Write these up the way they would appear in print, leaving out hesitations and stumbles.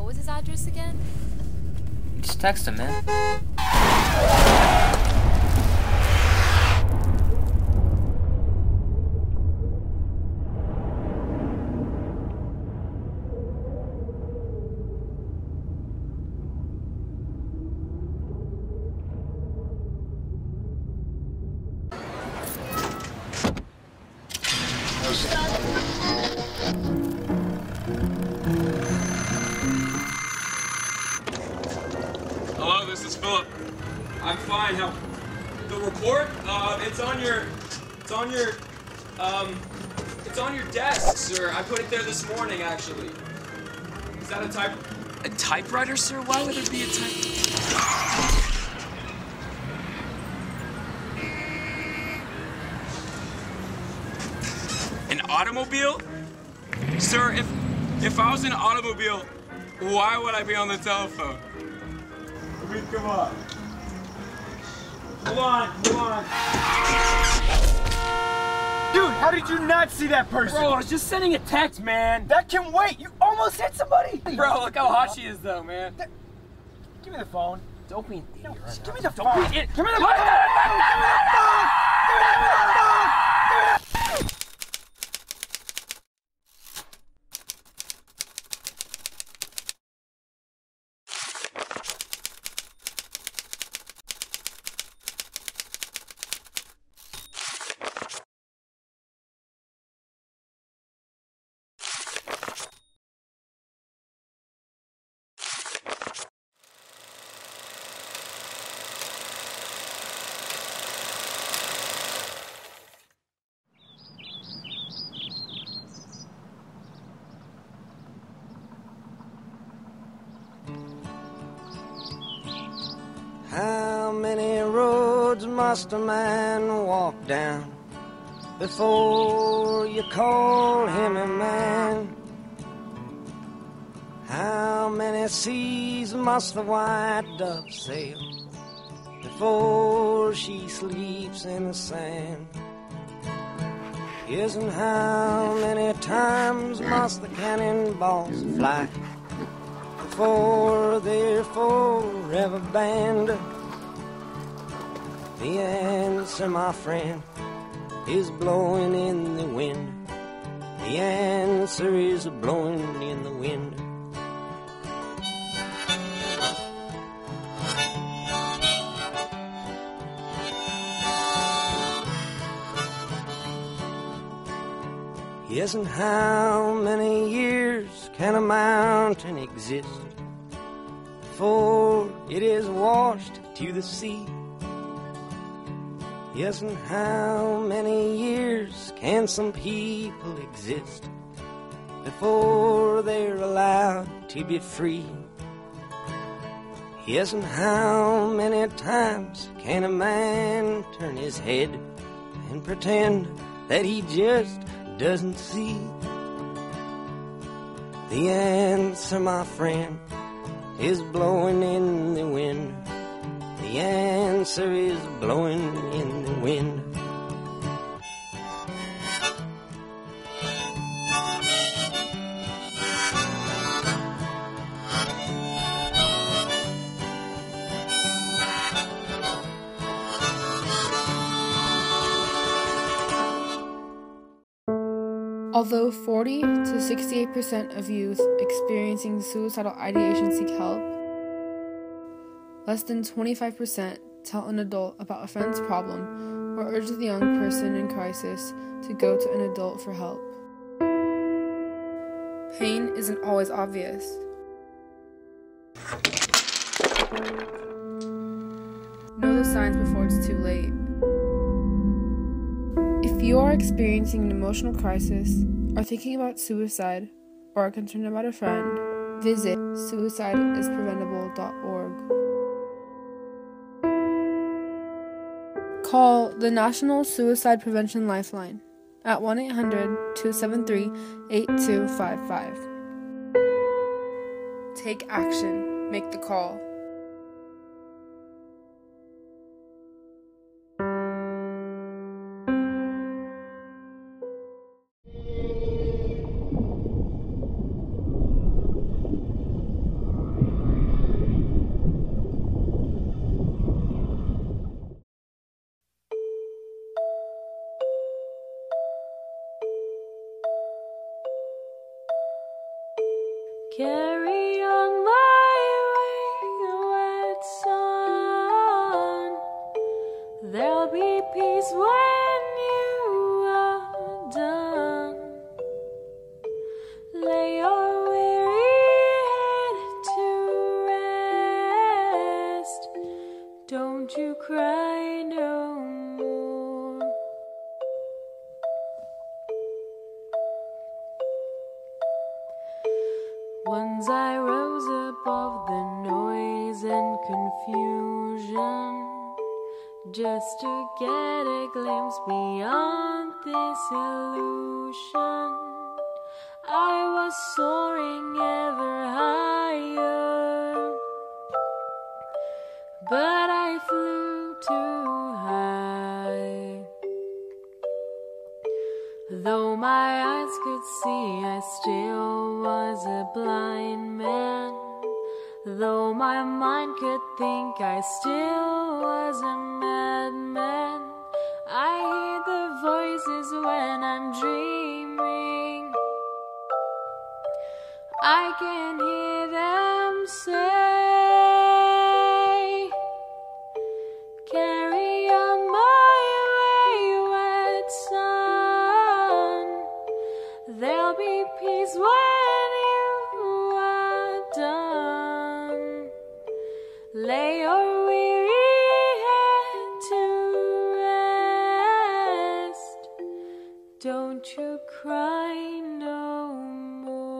What was his address again? Just text him, man. Hello, this is Philip. I'm fine. How? The report? It's on your desk, sir. I put it there this morning, actually. Is that a typewriter, sir? Why would there be a An automobile? Sir, if I was in an automobile, why would I be on the telephone? I mean, come on. Hold on. Dude, how did you not see that person? Bro, I was just sending a text, man. That can wait. You almost hit somebody. Bro, look how hot she is, though, man. Give me the phone. Don't be an idiot. Give me the phone. Give me the phone. Give me the phone. How many roads must a man walk down before you call him a man? How many seas must the white dove sail before she sleeps in the sand? Yes, and how many times must the cannonballs fly before they're forever banned? The answer, my friend, is blowing in the wind. The answer is blowing in the wind. Yes, and how many years can a mountain exist before it is washed to the sea? Yes, and how many years can some people exist before they're allowed to be free? Yes, and how many times can a man turn his head and pretend that he just doesn't see? The answer, my friend, is blowing in the wind. The answer is blowing in the wind. Although 40 to 68% of youth experiencing suicidal ideation seek help, less than 25% tell an adult about a friend's problem or urge the young person in crisis to go to an adult for help. Pain isn't always obvious. Know the signs before it's too late. If you are experiencing an emotional crisis, are thinking about suicide, or are concerned about a friend, visit suicideipreventable.org. Call the National Suicide Prevention Lifeline at 1-800-273-8255. Take action. Make the call. Carry on my wayward son. There'll be peace when you are done. Lay your weary head to rest. Don't you cry no more. Once I rose above the noise and confusion, just to get a glimpse beyond this illusion. I was soaring ever higher, but I flew too high. Though my eyes could see, I still was a blind man. Though my mind could think, I still was a madman. I hear the voices when I'm dreaming. I can hear them say, carry on my wayward son. There'll be peace when you are done. Lay your weary head to rest. Don't you cry no more.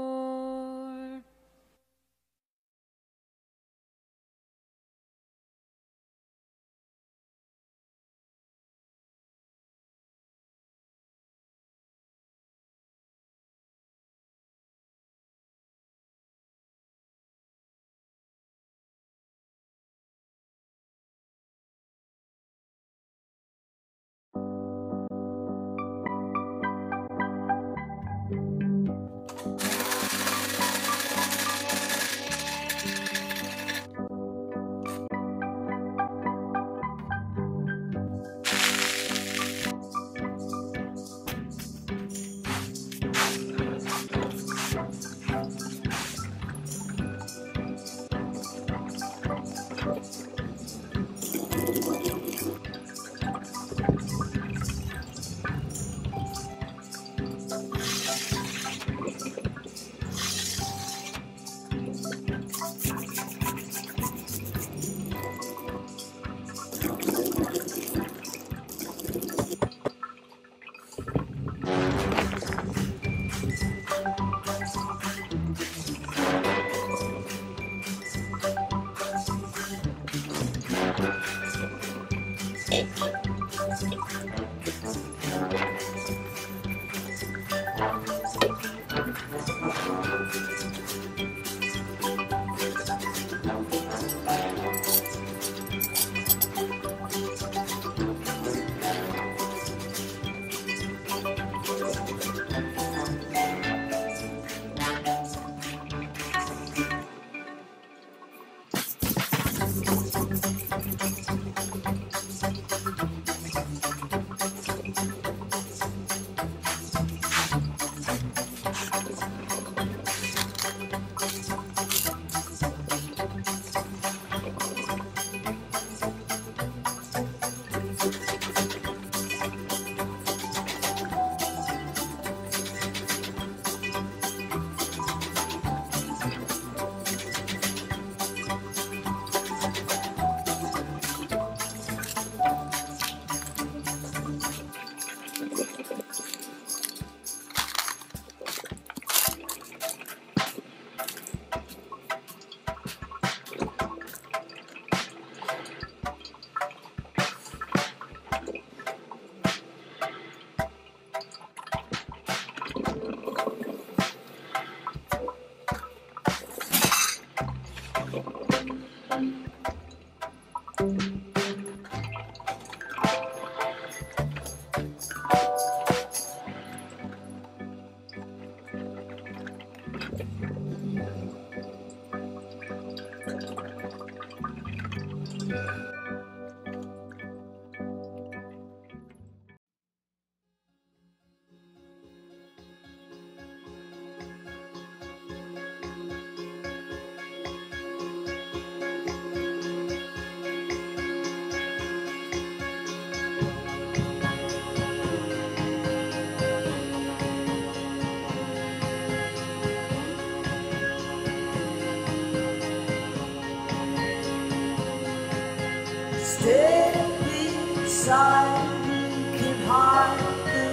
Step inside, you can hide the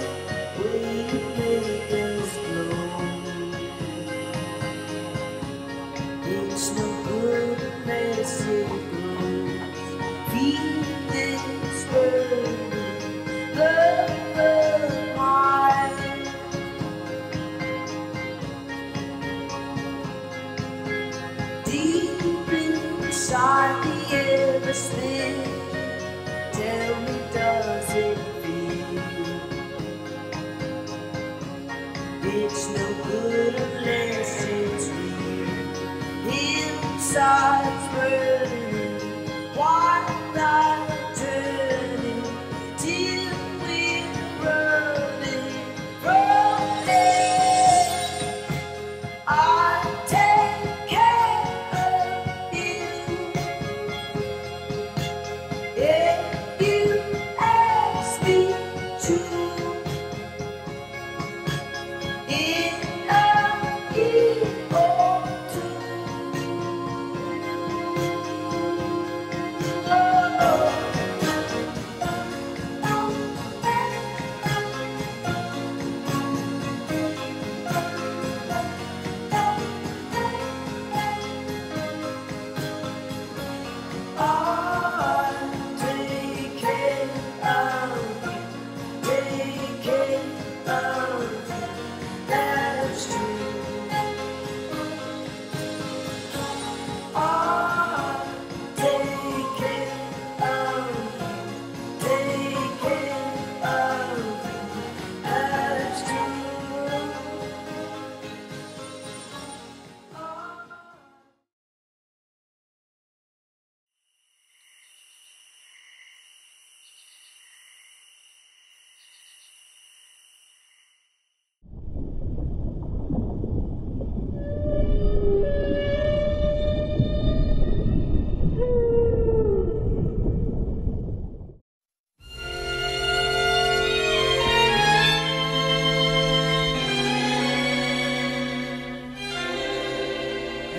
way you make us glow. It's no good unless it grows. Feed this burning love of mine. Deep inside the everything, tell me, does it feel? It's no good unless it's real. Inside's burning, white light turning, till we're running from it. I take care of you. If you ask me to, in a year or two.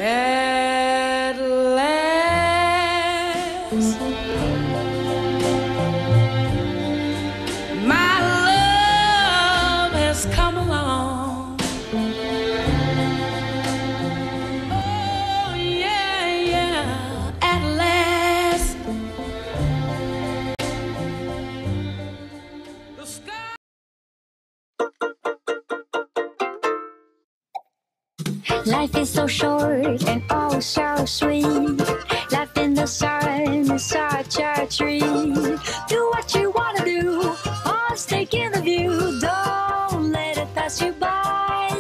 At last, my love has come along. Oh, yeah, yeah, at last. The sky. Life is so short and oh so sweet. Life in the sun is such a treat. Do what you wanna do, always taking the view. Don't let it pass you by.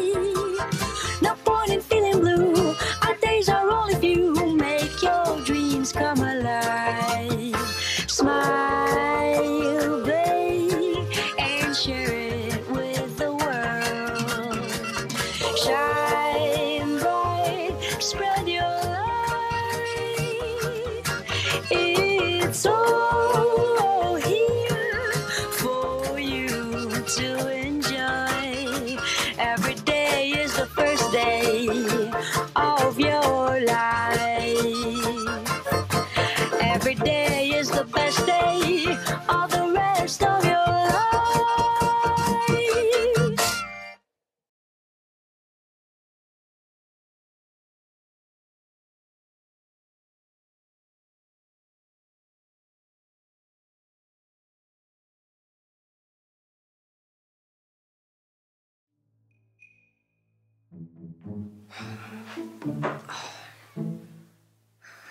No point in feeling blue, our days are only few. Make your dreams come alive. Smile, babe, and share it with the world. Shine bright, spread your light. It's all here for you to enjoy. Every day is the first day of your life. Every day is the best day of the rest of your life.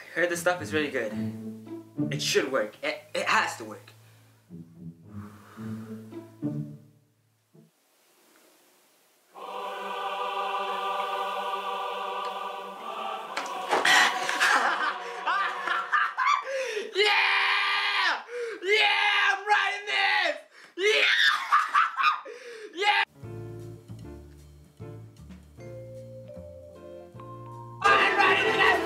I heard this stuff is really good. It should work. It has to work. Yeah! Yeah! I'm writing this! Yeah! Yeah! I'm writing this!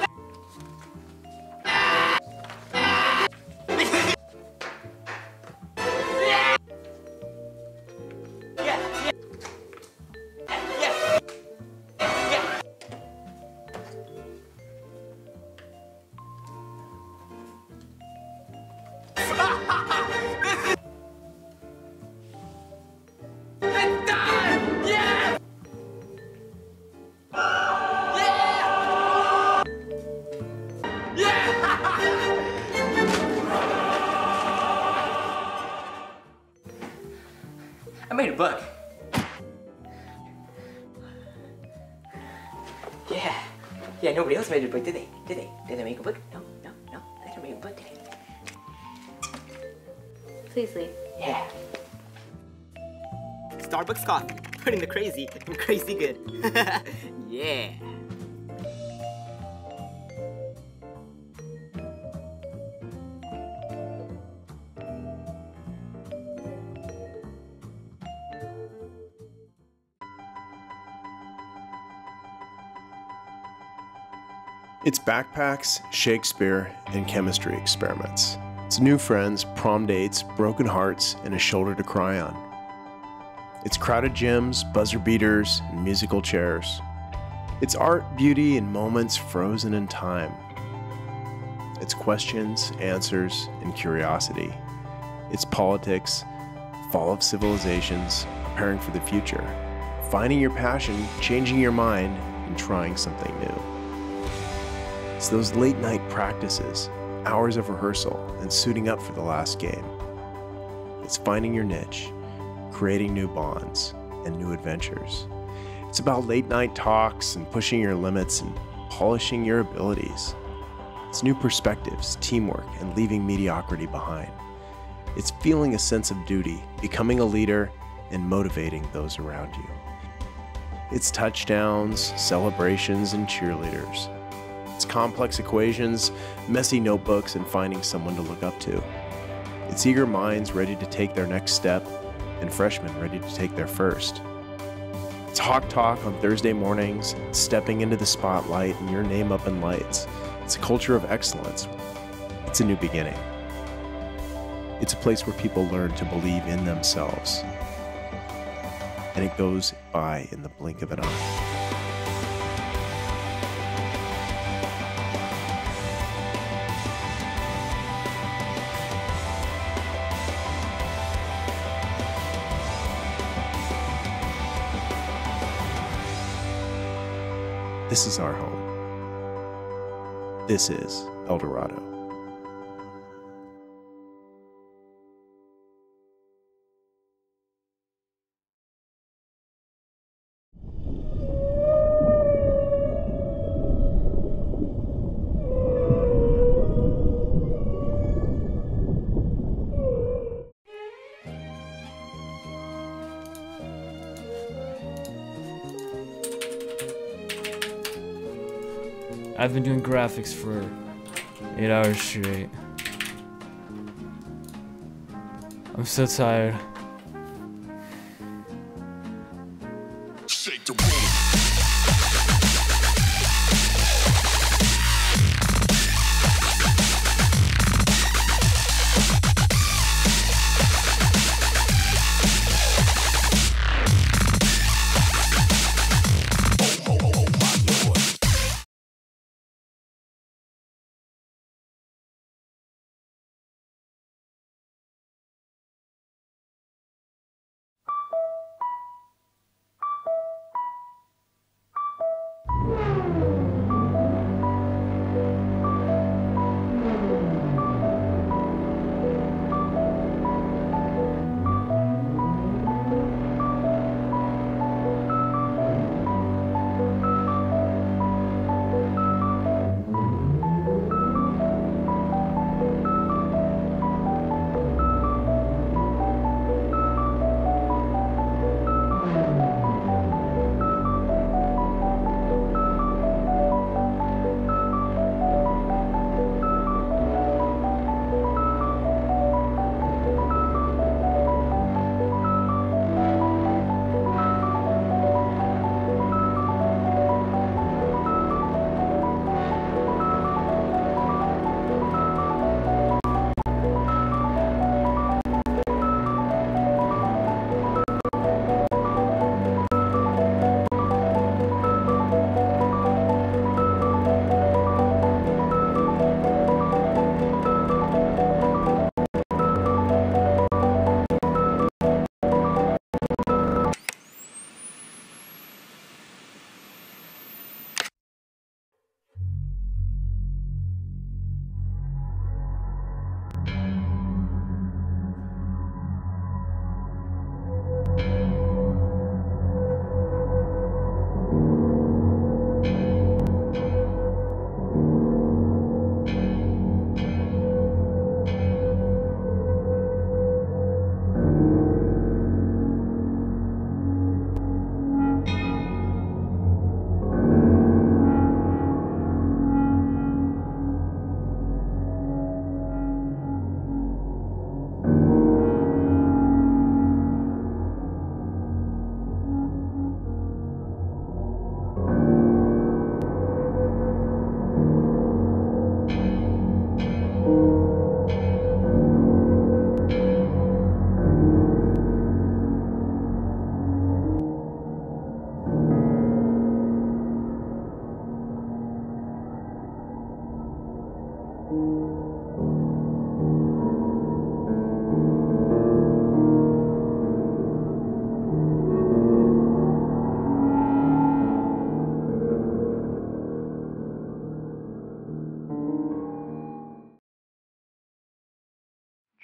It's done! Yes! Yeah! Yeah! I made a buck. Yeah. Yeah, nobody else made a book, did they? Did they? Did they make a book? No. They didn't make a book, did they? Please leave. Yeah. Starbucks coffee, putting the crazy in crazy good. Yeah. It's backpacks, Shakespeare, and chemistry experiments. It's new friends, prom dates, broken hearts, and a shoulder to cry on. It's crowded gyms, buzzer beaters, and musical chairs. It's art, beauty, and moments frozen in time. It's questions, answers, and curiosity. It's politics, fall of civilizations, preparing for the future, finding your passion, changing your mind, and trying something new. It's those late night practices, hours of rehearsal, and suiting up for the last game. It's finding your niche, creating new bonds, and new adventures. It's about late night talks and pushing your limits and polishing your abilities. It's new perspectives, teamwork, and leaving mediocrity behind. It's feeling a sense of duty, becoming a leader, and motivating those around you. It's touchdowns, celebrations, and cheerleaders. It's complex equations, messy notebooks, and finding someone to look up to. It's eager minds ready to take their next step, and freshmen ready to take their first. It's Hawk Talk on Thursday mornings, stepping into the spotlight and your name up in lights. It's a culture of excellence. It's a new beginning. It's a place where people learn to believe in themselves. And it goes by in the blink of an eye. This is our home. This is El Dorado. I've been doing graphics for 8 hours straight. I'm so tired. Shake the room.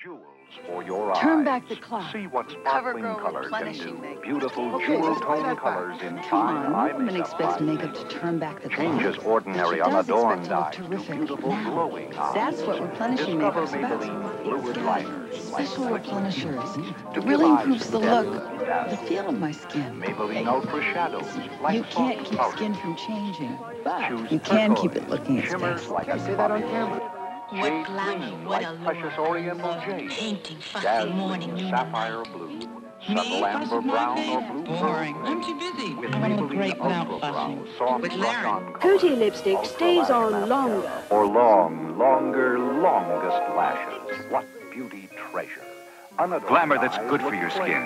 Jewels for your eyes. Turn back the clock. See what sparkling CoverGirl color can replenishing do. makeup. Beautiful Okay, jewel let's tone back. colors in Come fine on, eye no woman makeup. expects makeup to turn back the clock. Changes ordinary But she does unadorned expect eyes to to look terrific beautiful now. glowing eyes. That's what replenishing Discover makeup's about. Maybelline fluid It's liners. got like special liquid replenishers. to It give really eyes improves the depth look, and the dazzle. feel of my skin. Maybelline Ultra Shadows. Like You can't soft keep powder. skin from changing, but Choose you can turquoise, keep it looking its shimmers best. like Can I a say that on poppy. camera? Jade green like precious oriental jade. Dazzling sapphire blue. Subtle amber brown or blue. Boring. I'm too busy. With I wanna look Maybelline great without Ultra fussing. Brown soft With brush Larry. on Coty color. lipstick Ultra stays lash on mascara. longer. For longest lashes. What beauty treasure. Glamour that's good for your skin,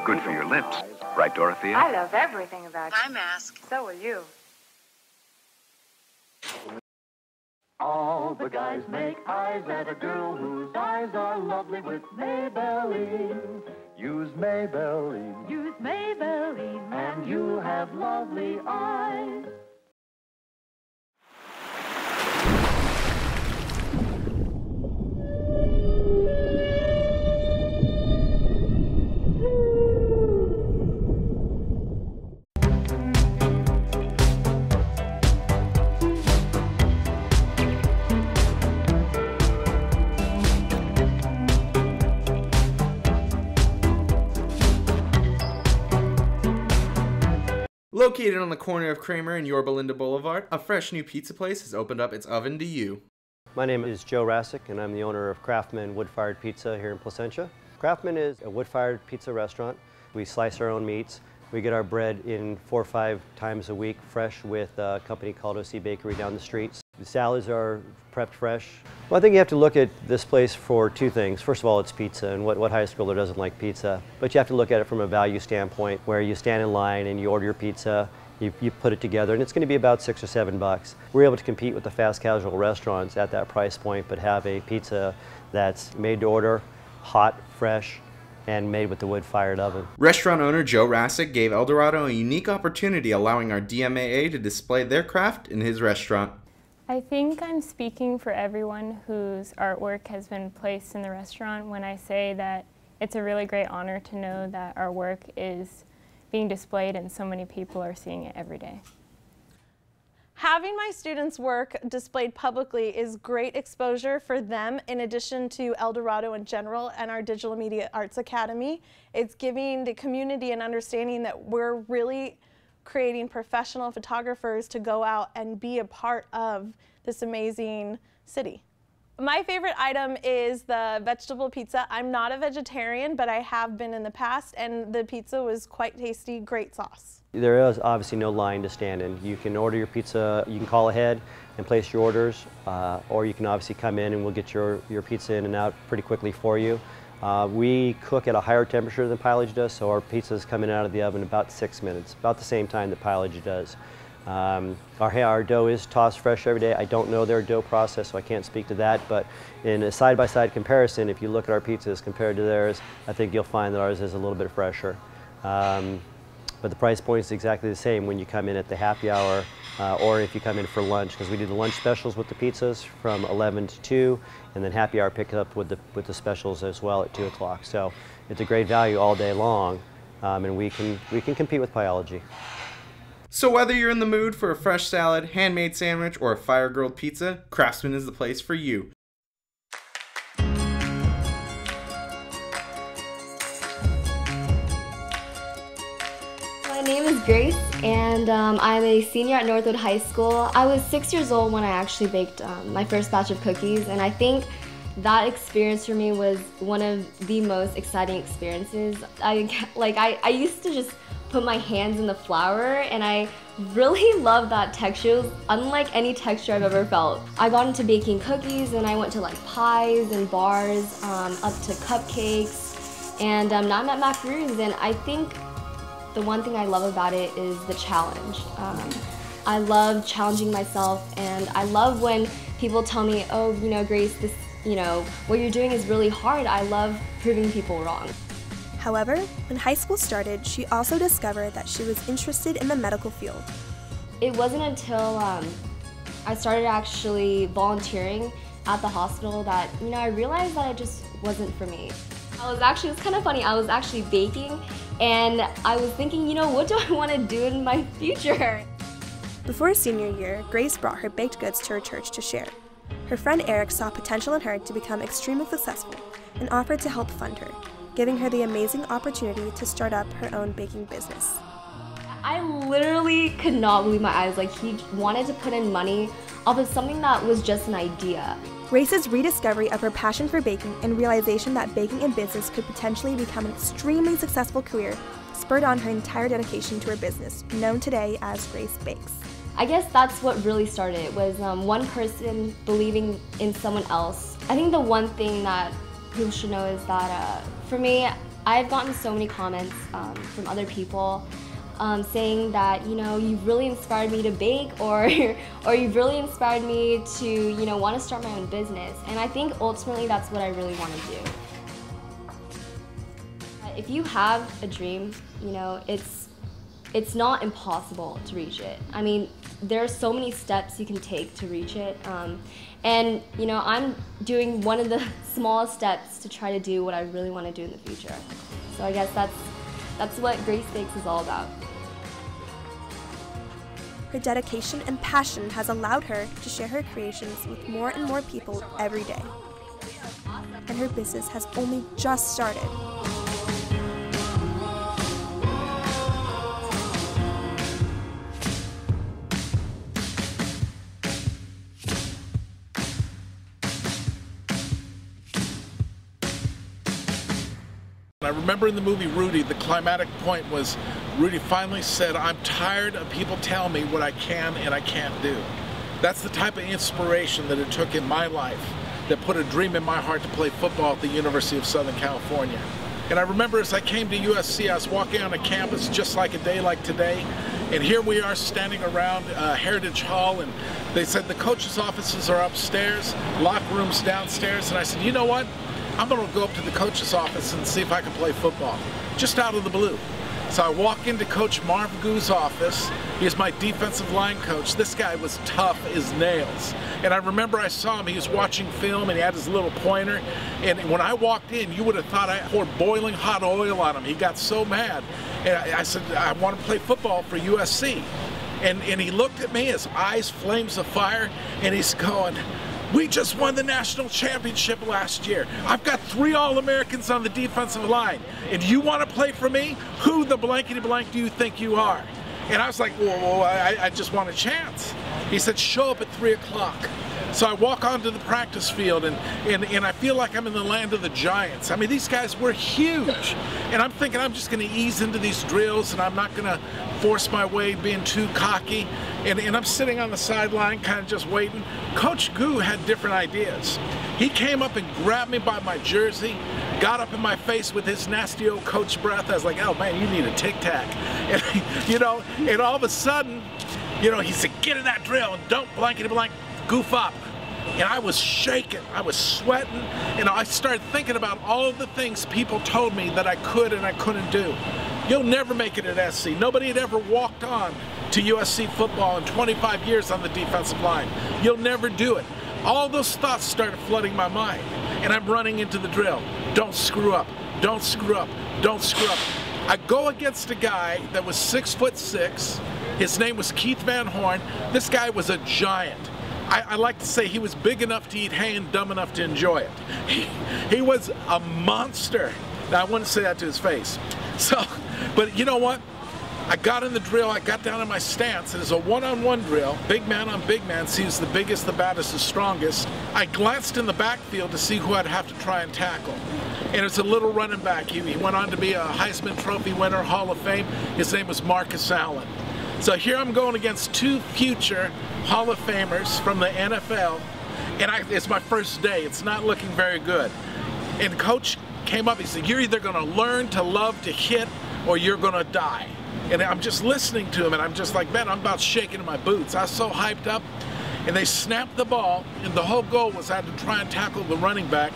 good for your lips. Right, Dorothea? I love everything about you. I mask. So will you. All the guys make eyes at a girl whose eyes are lovely with Maybelline. Use Maybelline. Use Maybelline. And you have lovely eyes. Located on the corner of Kramer and Yorba Linda Boulevard, a fresh new pizza place has opened up its oven to you. My name is Joe Rasick, and I'm the owner of Craftman Wood-Fired Pizza here in Placentia. Craftman is a wood-fired pizza restaurant. We slice our own meats. We get our bread in 4 or 5 times a week, fresh, with a company called OC Bakery down the streets. The salads are prepped fresh. Well, I think you have to look at this place for 2 things. First of all, it's pizza, and what high schooler doesn't like pizza? But you have to look at it from a value standpoint, where you stand in line and you order your pizza, you put it together, and it's going to be about $6 or $7. We're able to compete with the fast casual restaurants at that price point, but have a pizza that's made to order, hot, fresh, and made with the wood-fired oven. Restaurant owner Joe Rasick gave Eldorado a unique opportunity, allowing our DMAA to display their craft in his restaurant. I think I'm speaking for everyone whose artwork has been placed in the restaurant when I say that it's a really great honor to know that our work is being displayed and so many people are seeing it every day. Having my students' work displayed publicly is great exposure for them, in addition to Eldorado in general and our Digital Media Arts Academy. It's giving the community an understanding that we're really creating professional photographers to go out and be a part of this amazing city. My favorite item is the vegetable pizza. I'm not a vegetarian, but I have been in the past, and the pizza was quite tasty, great sauce. There is obviously no line to stand in. You can order your pizza, you can call ahead and place your orders, or you can obviously come in and we'll get your pizza in and out pretty quickly for you. We cook at a higher temperature than Pileage does, so our pizzas come in and out of the oven in about 6 minutes, about the same time that Pileage does. Our dough is tossed fresh every day. I don't know their dough process, so I can't speak to that, but in a side-by-side comparison, if you look at our pizzas compared to theirs, I think you'll find that ours is a little bit fresher. But the price point is exactly the same when you come in at the happy hour or if you come in for lunch, because we do the lunch specials with the pizzas from 11 to 2, and then happy hour picks up with the specials as well at 2 o'clock. So it's a great value all day long, and we can compete with Biology. So whether you're in the mood for a fresh salad, handmade sandwich, or a fire-grilled pizza, Craftsman is the place for you. My name is Grace, and I'm a senior at Northwood High School. I was 6 years old when I actually baked my first batch of cookies, and I think that experience for me was one of the most exciting experiences. I used to just put my hands in the flour, and I really loved that texture. It was unlike any texture I've ever felt. I got into baking cookies, and I went to like pies and bars, up to cupcakes, and now I'm at macaroons, and I think the one thing I love about it is the challenge. I love challenging myself, and I love when people tell me, oh, you know, Grace, this, you know, what you're doing is really hard. I love proving people wrong. However, when high school started, she also discovered that she was interested in the medical field. It wasn't until I started actually volunteering at the hospital that, you know, I realized that I just wasn't for me. It was kind of funny, I was actually baking and I was thinking, you know, what do I want to do in my future? Before senior year, Grace brought her baked goods to her church to share. Her friend Eric saw potential in her to become extremely successful and offered to help fund her, giving her the amazing opportunity to start up her own baking business. I literally could not believe my eyes. Like, he wanted to put in money off of something that was just an idea. Grace's rediscovery of her passion for baking and realization that baking in business could potentially become an extremely successful career spurred on her entire dedication to her business, known today as Grace Bakes. I guess that's what really started it, was one person believing in someone else. I think the one thing that people should know is that for me, I've gotten so many comments from other people saying that, you know, you've really inspired me to bake, or you've really inspired me to, you know, want to start my own business. And I think ultimately that's what I really want to do. If you have a dream, you know, it's not impossible to reach it. I mean, there are so many steps you can take to reach it. And, you know, I'm doing one of the smallest steps to try to do what I really want to do in the future. So I guess that's what Grace Bakes is all about. Her dedication and passion has allowed her to share her creations with more and more people every day. And her business has only just started. I remember in the movie Rudy, the climatic point was Rudy finally said, I'm tired of people telling me what I can and I can't do. That's the type of inspiration that it took in my life that put a dream in my heart to play football at the University of Southern California. And I remember as I came to USC, I was walking on a campus just like a day like today, and here we are standing around Heritage Hall, and they said the coaches' offices are upstairs, locker rooms downstairs, and I said, you know what? I'm going to go up to the coach's office and see if I can play football, just out of the blue. So I walk into Coach Marv Goo's office. He's my defensive line coach. This guy was tough as nails. And I remember I saw him, he was watching film and he had his little pointer. And when I walked in, you would have thought I poured boiling hot oil on him. He got so mad. And I said, I want to play football for USC. And he looked at me, his eyes flames of fire, and he's going, we just won the national championship last year. I've got 3 All-Americans on the defensive line. And you want to play for me? Who the blankety blank do you think you are? And I was like, well, I just want a chance. He said, show up at 3 o'clock. So I walk onto the practice field and I feel like I'm in the land of the giants. I mean, these guys were huge. And I'm thinking I'm just going to ease into these drills and I'm not going to force my way being too cocky. And I'm sitting on the sideline kind of just waiting. Coach Goo had different ideas. He came up and grabbed me by my jersey, got up in my face with his nasty old coach breath. I was like, oh man, you need a Tic Tac. And, you know, and all of a sudden, you know, he said, get in that drill and don't blankety blank goof up. And I was shaking, I was sweating, and I started thinking about all of the things people told me that I could and I couldn't do. You'll never make it at SC. Nobody had ever walked on to USC football in 25 years on the defensive line. You'll never do it. All those thoughts started flooding my mind, and I'm running into the drill. Don't screw up, don't screw up, don't screw up. I go against a guy that was 6'6". His name was Keith Van Horn. This guy was a giant. I like to say he was big enough to eat hay and dumb enough to enjoy it. He was a monster. Now, I wouldn't say that to his face. So, but you know what? I got in the drill, I got down in my stance. It was a one-on-one drill, big man on big man, see who's the biggest, the baddest, the strongest. I glanced in the backfield to see who I'd have to try and tackle. And it's a little running back. He went on to be a Heisman Trophy winner, Hall of Fame. His name was Marcus Allen. So here I'm going against 2 future Hall of Famers from the NFL, and it's my first day. It's not looking very good. And Coach came up, he said, you're either going to learn to love to hit or you're going to die. And I'm just listening to him, and I'm just like, man, I'm about shaking in my boots. I was so hyped up. And they snapped the ball, and the whole goal was I had to try and tackle the running back.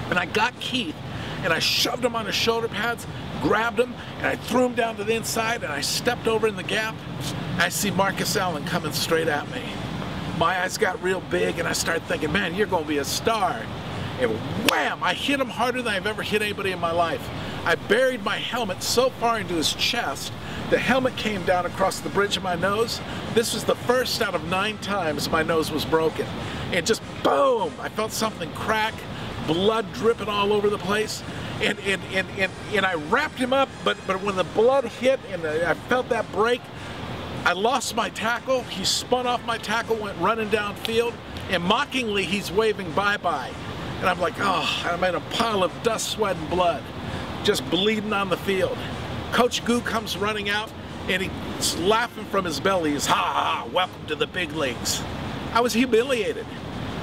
And I got Keith, and I shoved him on his shoulder pads, grabbed him, and I threw him down to the inside, and I stepped over in the gap. I see Marcus Allen coming straight at me. My eyes got real big, and I started thinking, man, you're going to be a star. and wham, I hit him harder than I've ever hit anybody in my life. I buried my helmet so far into his chest, the helmet came down across the bridge of my nose. This was the first out of 9 times my nose was broken. And just boom, I felt something crack, blood dripping all over the place. And I wrapped him up, but when the blood hit and I felt that break, I lost my tackle. He spun off my tackle, went running downfield, and mockingly he's waving bye-bye. And I'm like, oh, I'm in a pile of dust, sweat, and blood, just bleeding on the field. Coach Goo comes running out, and he's laughing from his belly. He's, ha, ha, welcome to the big leagues. I was humiliated.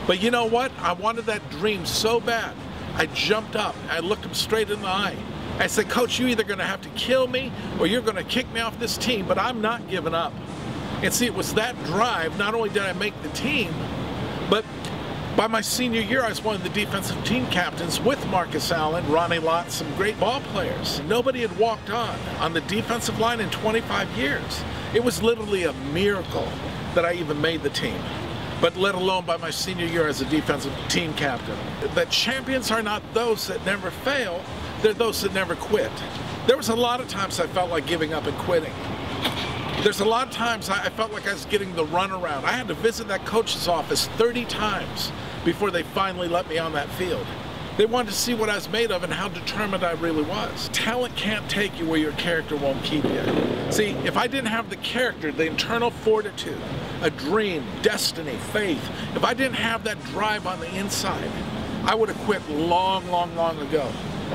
But you know what? I wanted that dream so bad. I jumped up. I looked him straight in the eye. I said, Coach, you're either going to have to kill me or you're going to kick me off this team, but I'm not giving up. And see, it was that drive. Not only did I make the team, but by my senior year, I was one of the defensive team captains with Marcus Allen, Ronnie Lott, some great ball players. Nobody had walked on the defensive line in 25 years. It was literally a miracle that I even made the team, but let alone by my senior year as a defensive team captain. That champions are not those that never fail, they're those that never quit. There was a lot of times I felt like giving up and quitting. There's a lot of times I felt like I was getting the runaround. I had to visit that coach's office 30 times before they finally let me on that field. They wanted to see what I was made of and how determined I really was. Talent can't take you where your character won't keep you. See, if I didn't have the character, the internal fortitude, a dream, destiny, faith, if I didn't have that drive on the inside, I would have quit long, long, long ago.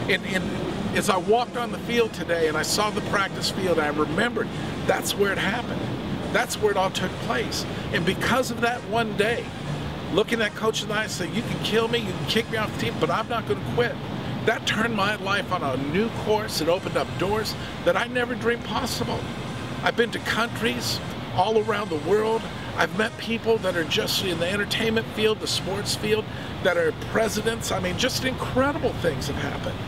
And as I walked on the field today and I saw the practice field, I remembered that's where it happened. That's where it all took place. And because of that one day, looking at Coach and I said, you can kill me, you can kick me off the team, but I'm not going to quit. That turned my life on a new course. It opened up doors that I never dreamed possible. I've been to countries all around the world. I've met people that are just in the entertainment field, the sports field, that are presidents. I mean, just incredible things have happened.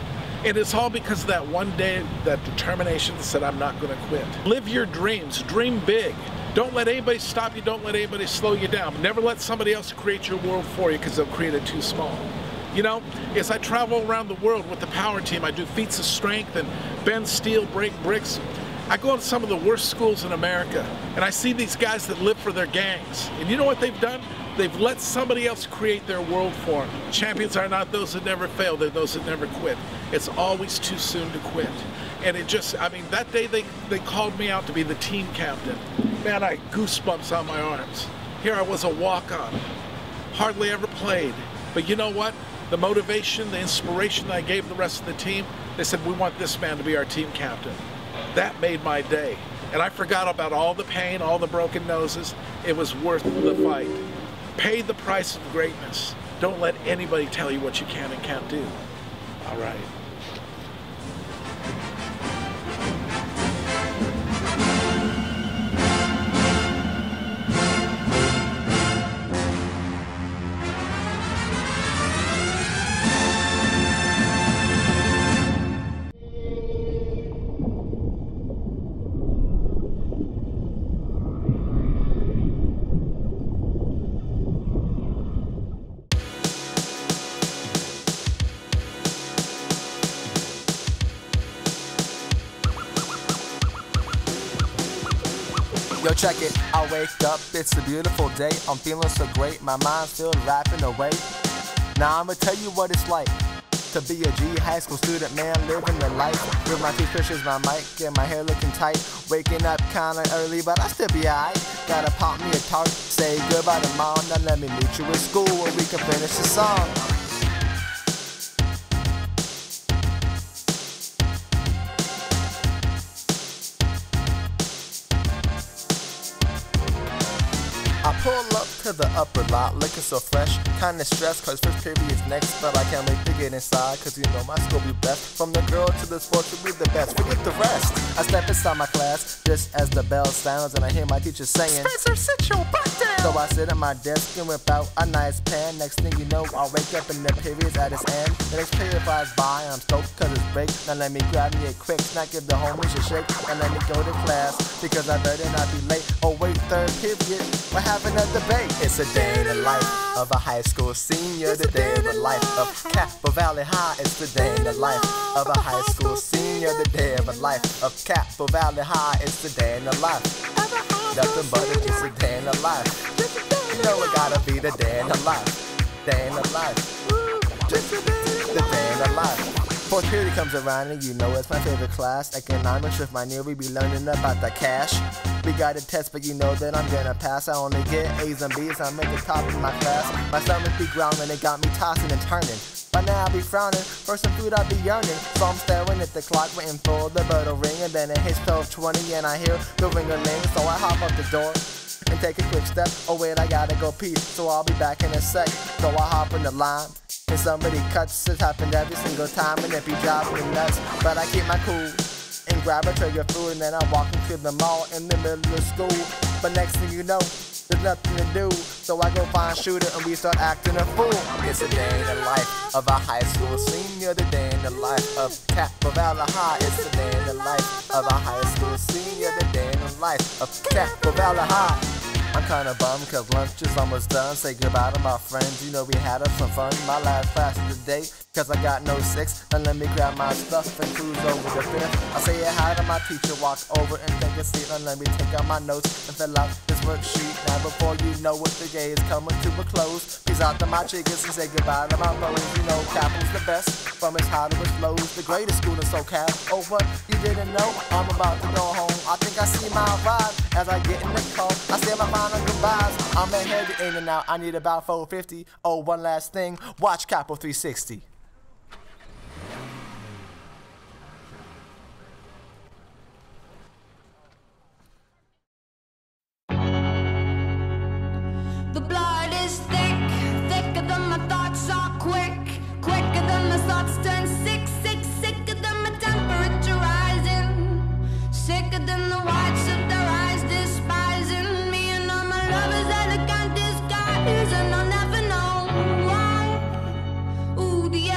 And it's all because of that one day, that determination that said, I'm not going to quit. Live your dreams, dream big. Don't let anybody stop you, don't let anybody slow you down. Never let somebody else create your world for you because they'll create it too small. You know, as I travel around the world with the power team, I do feats of strength and bend steel, break bricks. I go to some of the worst schools in America, and I see these guys that live for their gangs. And you know what they've done? They've let somebody else create their world for them. Champions are not those that never fail, they're those that never quit. It's always too soon to quit. And it just, I mean, that day they called me out to be the team captain. Man, I had goosebumps on my arms. Here I was, a walk-on. Hardly ever played. But you know what? The motivation, the inspiration that I gave the rest of the team, they said, we want this man to be our team captain. That made my day. And I forgot about all the pain, all the broken noses. It was worth the fight. Pay the price of greatness. Don't let anybody tell you what you can and can't do. All right. Yo, check it, I wake up, it's a beautiful day. I'm feeling so great, my mind's still rapping away. Now I'ma tell you what it's like to be a G high school student, man, living the life. With my two fishes, my mic, and my hair looking tight. Waking up kinda early, but I still be alright. Gotta pop me a tart, say goodbye to mom. Now let me meet you at school where we can finish the song. I pull up to the upper lot, looking so fresh, kinda stressed cause first period's next, but I can't wait to get inside cause you know my school be best. From the girl to the sports will be the best, forget the rest. I step inside my class just as the bell sounds and I hear my teacher saying, Spencer, sit your butt down! So I sit at my desk and whip out a nice pen. Next thing you know, I'll wake up and the period's at its end. The next period flies by, I'm stoked cause it's break. Now let me grab me a quick snack, give the homies a shake, and let me go to class because I better not be late. Oh wait, third period, we're having a debate. It's a day in the life of a high school senior, the day in the life of Capo Valley High. It's the day in the life of a high school senior, the day of the life of Capo Valley High. It's the day in the life, nothing but it's just a day in the life. You know it gotta be the day in the life, day in the life, just the day in the life. Fourth period comes around and you know it's my favorite class. Economics with my new, we be learning about the cash. We got a test, but you know that I'm gonna pass. I only get A's and B's, I'm at the top of my class. My stomach be growling, it got me tossing and turning. By now I be frowning, for some food I be yearning. So I'm staring at the clock, waiting for the bell to ring. And then it hits 12:20 and I hear the ring-a-ling. So I hop up the door and take a quick step. Oh wait, I gotta go pee, so I'll be back in a sec. So I hop in the line, and somebody cuts. It's happened every single time, and it be driving me nuts. But I keep my cool and grab a tray of food, and then I walk into the mall in the middle of school. But next thing you know, there's nothing to do, so I go find Shooter and we start acting a fool. It's a day in the life of a high school senior, the day in the life of Capo Valley High. It's the day in the life of a high school senior, the day in the life of Capo Valley High. I'm kinda bummed cause lunch is almost done. Say goodbye to my friends, you know we had us some fun. My last class of the day, cause I got no 6. And let me grab my stuff and cruise over the 5th. I say hi to my teacher, walk over and take a seat. And let me take out my notes and fill out this worksheet. Now before you know it, the day is coming to a close. Peace out to my chickas and say goodbye to my bros. You know Capo's the best, from its high to its lows. The greatest school in SoCal. Oh what, you didn't know? I'm about to go home. I think I see my ride as I get in the car. I say my final goodbyes. I'm ahead in and out. I need about 450. Oh, one last thing. Watch Capo 360. The blood is thick, thicker than my thoughts are quick, quicker than my thoughts turn sick, sicker than my temperature rising, sicker than the whites of their eyes despising me and all my lovers that I can't disguise, and I'll never know why. Ooh, the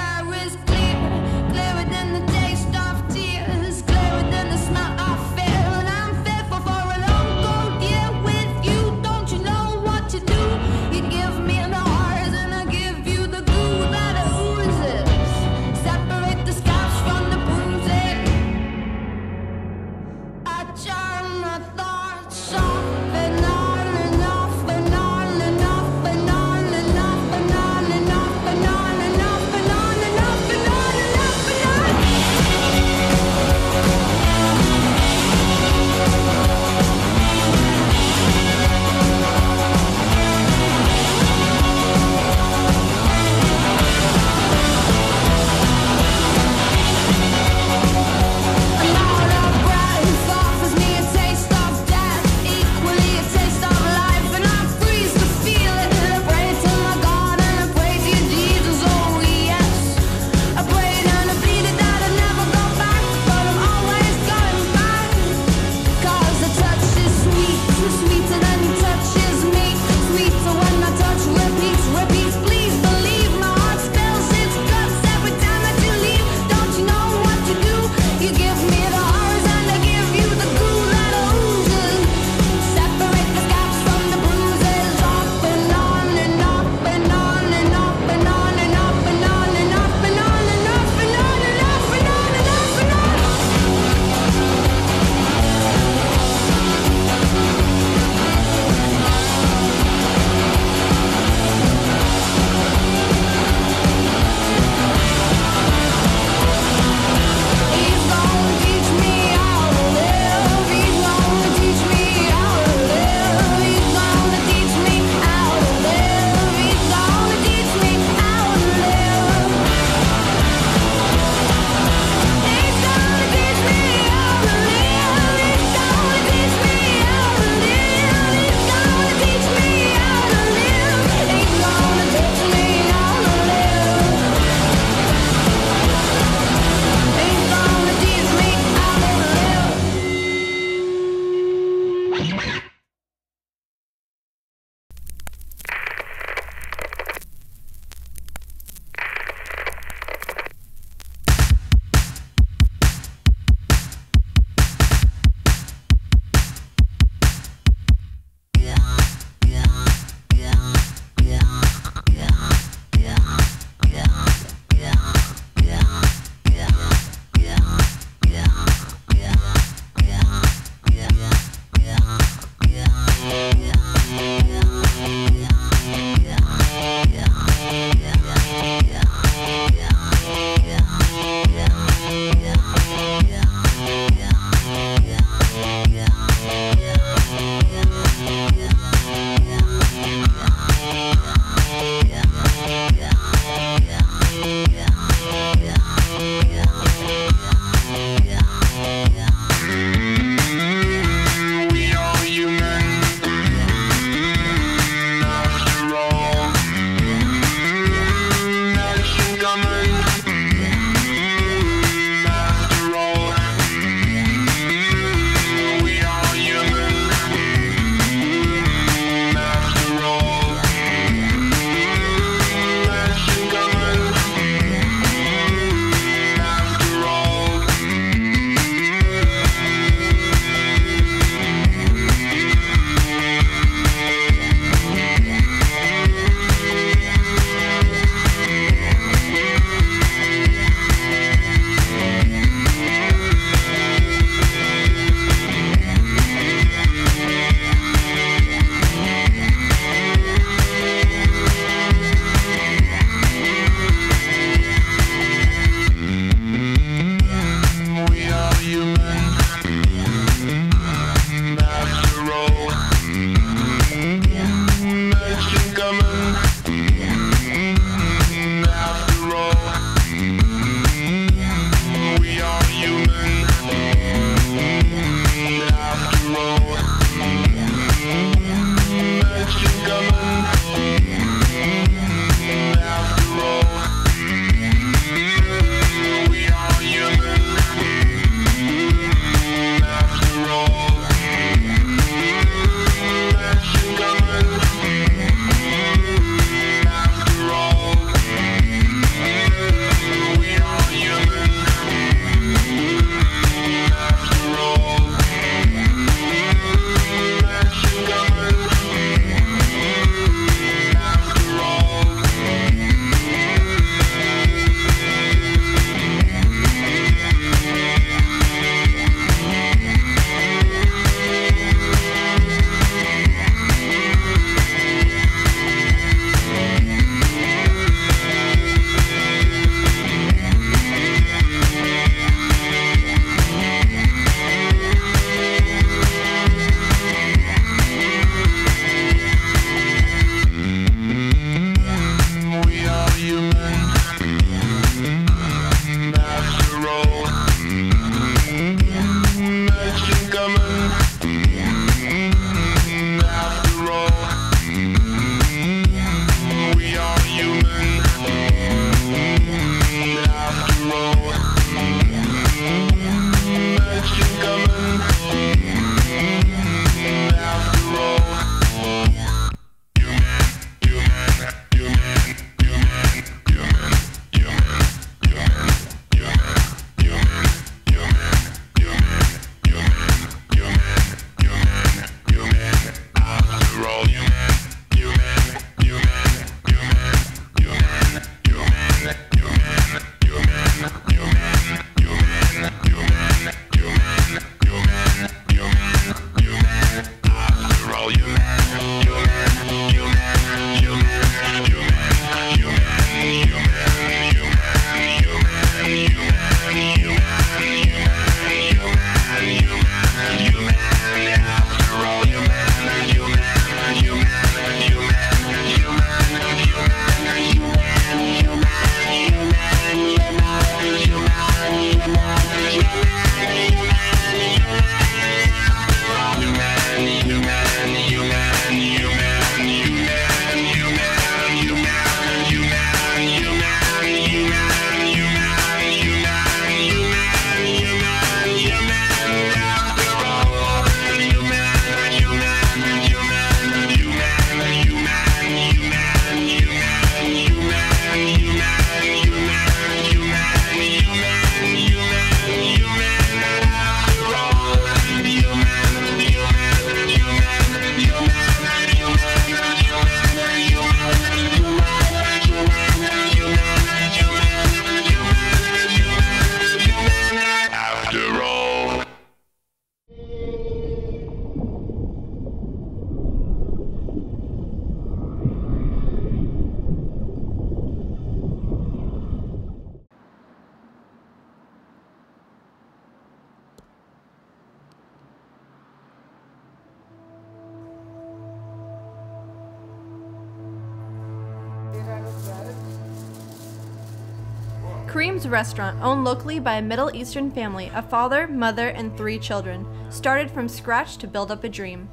Kareem's restaurant, owned locally by a Middle Eastern family, a father, mother, and 3 children, started from scratch to build up a dream.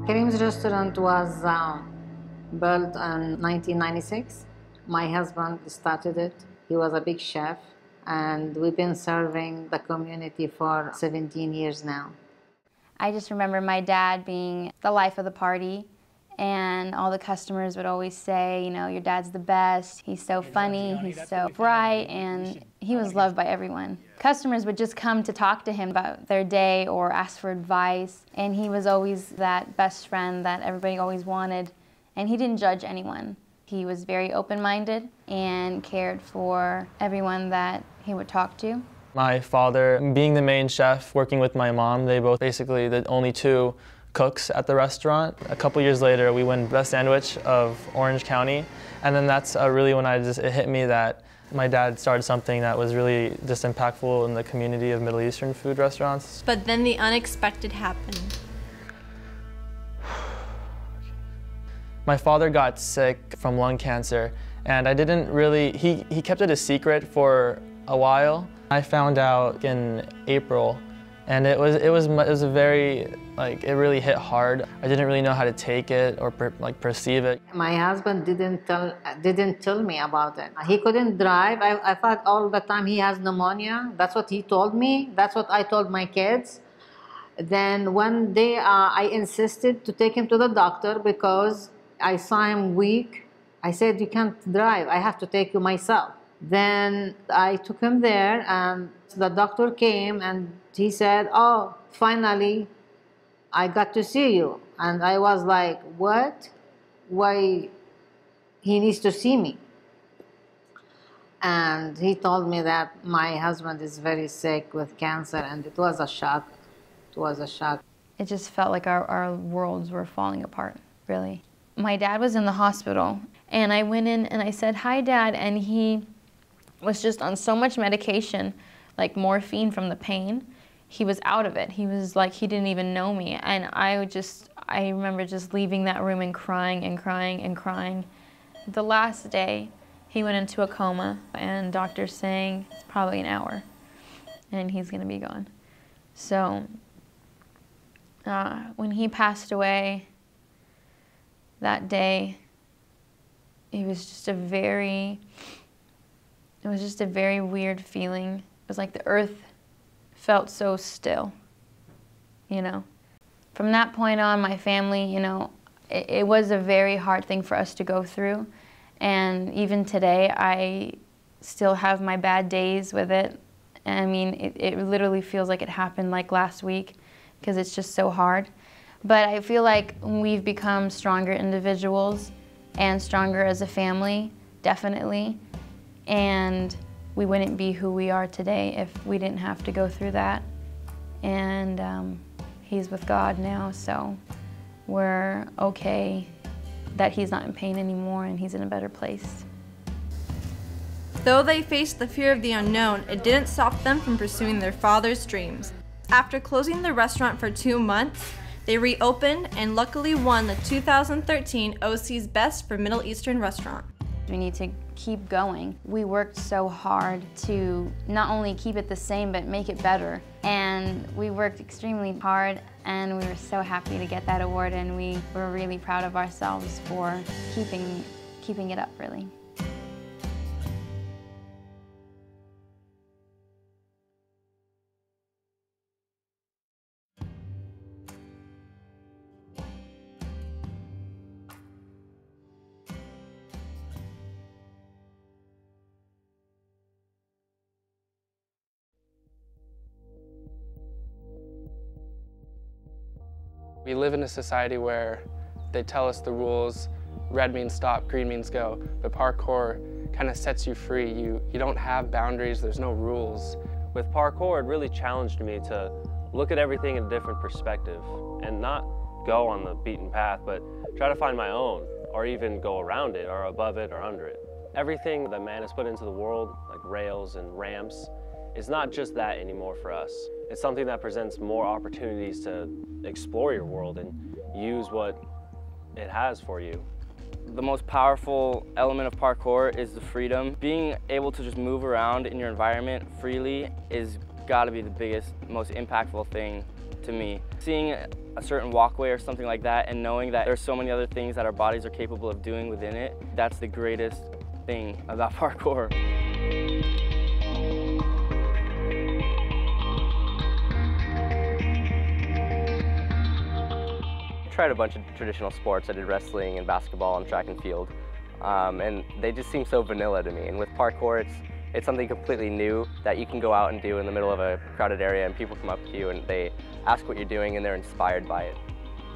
Kareem's restaurant was built in 1996. My husband started it. He was a big chef, and we've been serving the community for 17 years now. I just remember my dad being the life of the party, and all the customers would always say, you know, your dad's the best, he's so funny, he's so bright, and he was loved by everyone. Customers would just come to talk to him about their day or ask for advice, and he was always that best friend that everybody always wanted, and he didn't judge anyone. He was very open-minded and cared for everyone that he would talk to. My father, being the main chef, working with my mom, they both basically the only 2 cooks at the restaurant. A couple years later, we won Best Sandwich of Orange County, and then that's really when it hit me that my dad started something that was really just impactful in the community of Middle Eastern food restaurants. But then the unexpected happened. My father got sick from lung cancer, and I didn't really, he kept it a secret for a while. I found out in April, and it was a very, it really hit hard. I didn't really know how to take it or perceive it. My husband didn't tell me about it. He couldn't drive. I thought all the time he has pneumonia. That's what he told me. That's what I told my kids. Then one day I insisted to take him to the doctor because I saw him weak. I said, you can't drive. I have to take you myself. Then I took him there, and the doctor came and he said, oh, finally, I got to see you. And I was like, what? Why he needs to see me? And he told me that my husband is very sick with cancer, and it was a shock. It was a shock. It just felt like our worlds were falling apart, really. My dad was in the hospital, and I went in and I said, hi, Dad, and he was just on so much medication, like morphine from the pain. He was out of it. He was like, he didn't even know me. And I remember just leaving that room and crying and crying and crying. The last day, he went into a coma, and doctors saying it's probably an hour, and he's gonna be gone. So when he passed away that day, it was just a very weird feeling. It was like the earth felt so still, you know. From that point on, my family, you know, it was a very hard thing for us to go through. And even today, I still have my bad days with it. I mean, it literally feels like it happened like last week because it's just so hard. But I feel like we've become stronger individuals and stronger as a family, definitely. And we wouldn't be who we are today if we didn't have to go through that. And he's with God now, so we're okay that he's not in pain anymore and he's in a better place. Though they faced the fear of the unknown, it didn't stop them from pursuing their father's dreams. After closing the restaurant for 2 months, they reopened and luckily won the 2013 OC's Best for Middle Eastern Restaurant. We need to keep going. We worked so hard to not only keep it the same, but make it better. And we worked extremely hard, and we were so happy to get that award, and we were really proud of ourselves for keeping it up, really. We live in a society where they tell us the rules. Red means stop, green means go. But parkour kind of sets you free. You don't have boundaries, there's no rules. With parkour, it really challenged me to look at everything in a different perspective and not go on the beaten path, but try to find my own, or even go around it, or above it, or under it. Everything that man has put into the world, like rails and ramps, is not just that anymore for us. It's something that presents more opportunities to explore your world and use what it has for you. The most powerful element of parkour is the freedom. Being able to just move around in your environment freely is gotta be the biggest, most impactful thing to me. Seeing a certain walkway or something like that and knowing that there's so many other things that our bodies are capable of doing within it, that's the greatest thing about parkour. I tried a bunch of traditional sports. I did wrestling and basketball and track and field, and they just seem so vanilla to me. And with parkour, it's something completely new that you can go out and do in the middle of a crowded area, and people come up to you and they ask what you're doing and they're inspired by it.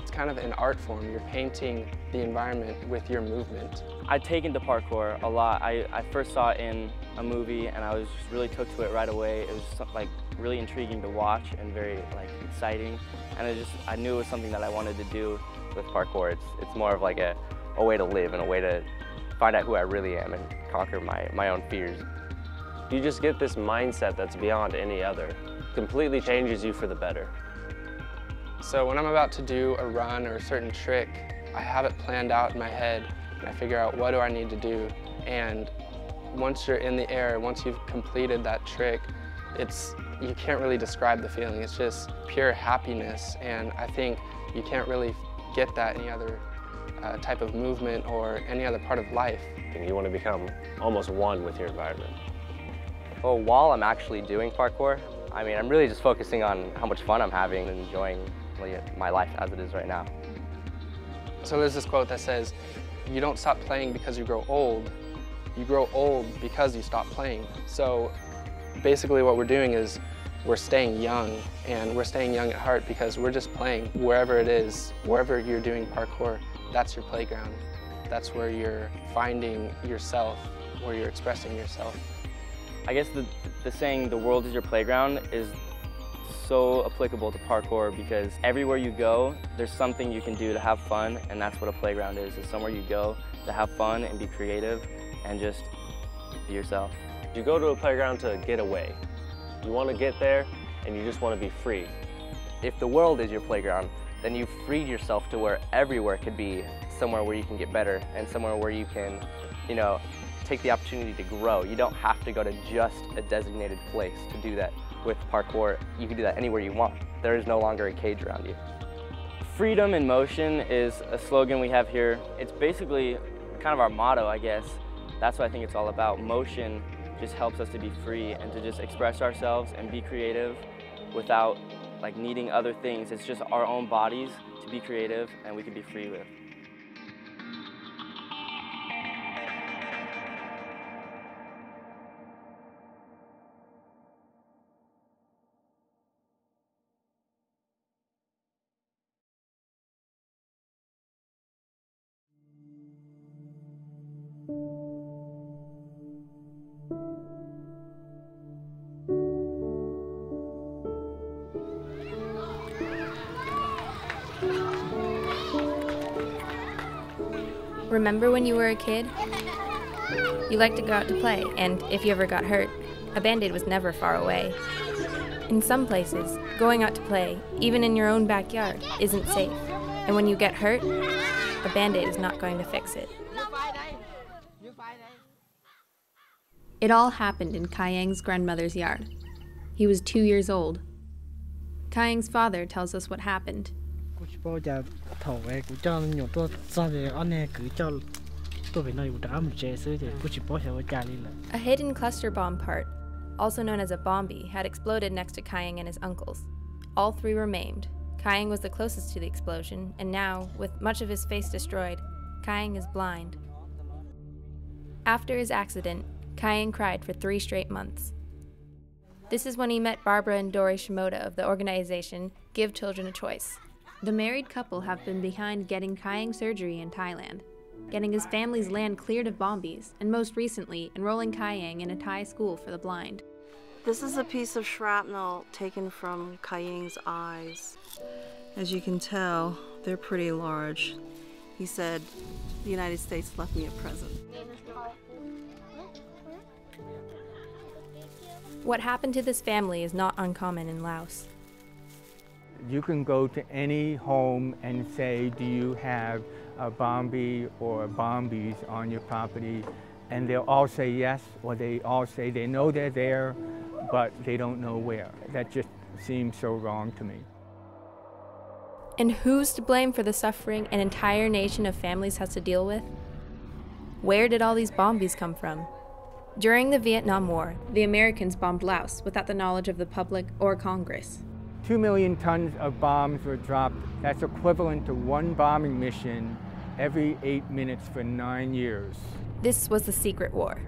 It's kind of an art form. You're painting the environment with your movement. I've taken to parkour a lot. I first saw it in a movie and I was just really took to it right away. It was like really intriguing to watch and very like exciting. And I knew it was something that I wanted to do. With parkour, it's more of like a way to live and a way to find out who I really am and conquer my own fears. You just get this mindset that's beyond any other. Completely changes you for the better. So when I'm about to do a run or a certain trick, I have it planned out in my head and I figure out what do I need to do. And once you're in the air, once you've completed that trick, you can't really describe the feeling. It's just pure happiness, and I think you can't really get that any other type of movement or any other part of life. And you want to become almost one with your environment. Well, while I'm actually doing parkour, I mean, I'm really just focusing on how much fun I'm having and enjoying my life as it is right now. So there's this quote that says, you don't stop playing because you grow old because you stop playing. So basically what we're doing is we're staying young, and we're staying young at heart because we're just playing. Wherever it is, wherever you're doing parkour, that's your playground. That's where you're finding yourself, where you're expressing yourself. I guess the saying, the world is your playground, is so applicable to parkour because everywhere you go, there's something you can do to have fun, and that's what a playground is. It's somewhere you go to have fun and be creative and just be yourself. You go to a playground to get away. You want to get there and you just want to be free. If the world is your playground, then you've freed yourself to where everywhere could be somewhere where you can get better and somewhere where you can, take the opportunity to grow. You don't have to go to just a designated place to do that. With parkour, you can do that anywhere you want. There is no longer a cage around you. Freedom in motion is a slogan we have here. It's basically kind of our motto, I guess. That's what I think it's all about. Motion just helps us to be free and to just express ourselves and be creative without needing other things. It's just our own bodies to be creative and we can be free with. Remember when you were a kid? You liked to go out to play, and if you ever got hurt, a Band-Aid was never far away. In some places, going out to play, even in your own backyard, isn't safe. And when you get hurt, a Band-Aid is not going to fix it. It all happened in Kayang's grandmother's yard. He was 2 years old. Kayang's father tells us what happened. A hidden cluster bomb part, also known as a bombie, had exploded next to Kayang and his uncles. All three were maimed. Kayang was the closest to the explosion, and now, with much of his face destroyed, Kayang is blind. After his accident, Kayang cried for 3 straight months. This is when he met Barbara and Dori Shimoda of the organization Give Children a Choice. The married couple have been behind getting Kayang surgery in Thailand, getting his family's land cleared of bombies, and most recently, enrolling Kayang in a Thai school for the blind. This is a piece of shrapnel taken from Kayang's eyes. As you can tell, they're pretty large. He said, the United States left me a present. What happened to this family is not uncommon in Laos. You can go to any home and say, do you have a bombie or bombies on your property, and they'll all say yes, or they all say they know they're there, but they don't know where. That just seems so wrong to me. And who's to blame for the suffering an entire nation of families has to deal with? Where did all these bombies come from? During the Vietnam War, the Americans bombed Laos without the knowledge of the public or Congress. 2 million tons of bombs were dropped. That's equivalent to one bombing mission every 8 minutes for 9 years. This was the secret war.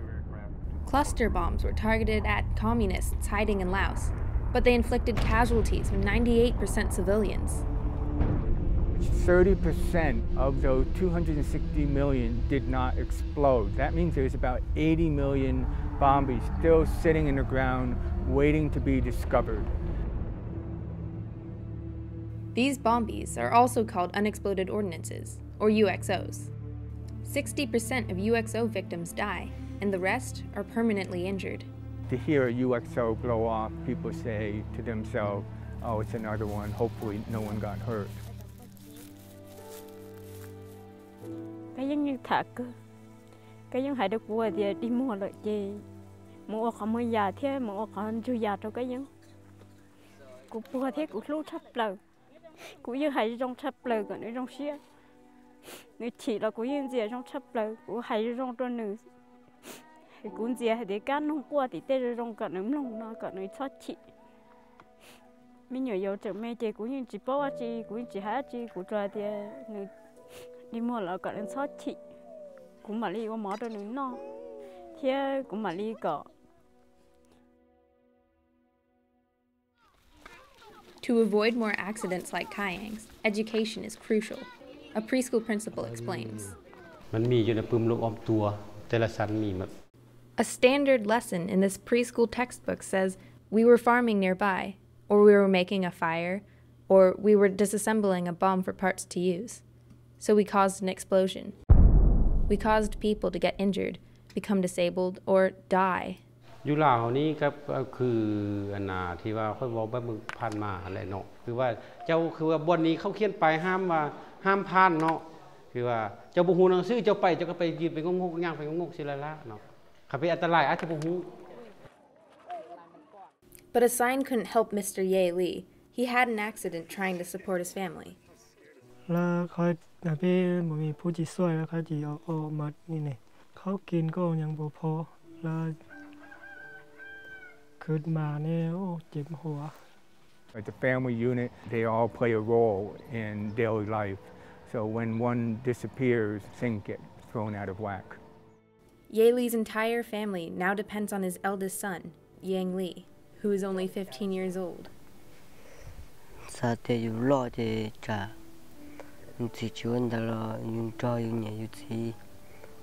Cluster bombs were targeted at communists hiding in Laos, but they inflicted casualties of 98% civilians. 30% of those 260 million did not explode. That means there's about 80 million bombies still sitting in the ground waiting to be discovered. These bombies are also called unexploded ordnances, or UXOs. 60% of UXO victims die, and the rest are permanently injured. To hear a UXO blow off, people say to themselves, oh, it's another one, hopefully no one got hurt. Cái giống như thả cơ, cái giống hay được bùa thì đi mua lợi gì, mua có mua già thế, mua có chui già cho cái giống, cũng bùa thế cũng lúc thấp lờ, cũng như hay trong thấp lờ còn ở trong xía, người chỉ là cũng như gì trong thấp lờ, cũng hay trong cho nữ, cũng gì hay để cán không qua thì tê trong cả nấm lông nó cả người thoát chị, mình nhớ yêu chồng mẹ chị cũng như chỉ bảo chị cũng chỉ hát chị cũng cho thì người đi mua là cả đến sót chị cũng mà đi có mỏ cho nữ no thế cũng mà đi có. To avoid more accidents like Kayang's, education is crucial. A preschool principal explains. A standard lesson in this preschool textbook says we were farming nearby, or we were making a fire, or we were disassembling a bomb for parts to use. So we caused an explosion. We caused people to get injured, become disabled, or die. อยู่ลาวนี่ก็คืออันน่ะที่ว่าค่อยบอกแบบมึงผ่านมาอะไรเนาะคือว่าเจ้าคือว่าบนนี้เขาเขียนไปห้ามว่าห้ามผ่านเนาะคือว่าเจ้าบ่ฮู้หนังสือเจ้าไปเจ้าก็ไปยืนไปงงๆย่างไปงงๆสิละเนาะถ้าเป็นอันตรายอาจจะบ่ฮู้ But a sign couldn't help Mr. Ye Lee. He had an accident trying to support his family. แล้วเขาแต่พี่บ่มีผู้ที่ช่วยแล้วเขาสิเอามานี่นี่เขากินก็ยังบ่พอแล้วขึ้นมาเนี่ยโอ้เจ็บหัว Like the family unit, they all play a role in daily life. So when one disappears, things get thrown out of whack. Ye Lee's entire family now depends on his eldest son, Yang Lee, who is only 15 years old. Chỉ chuyên đó là những trò những nhà gì,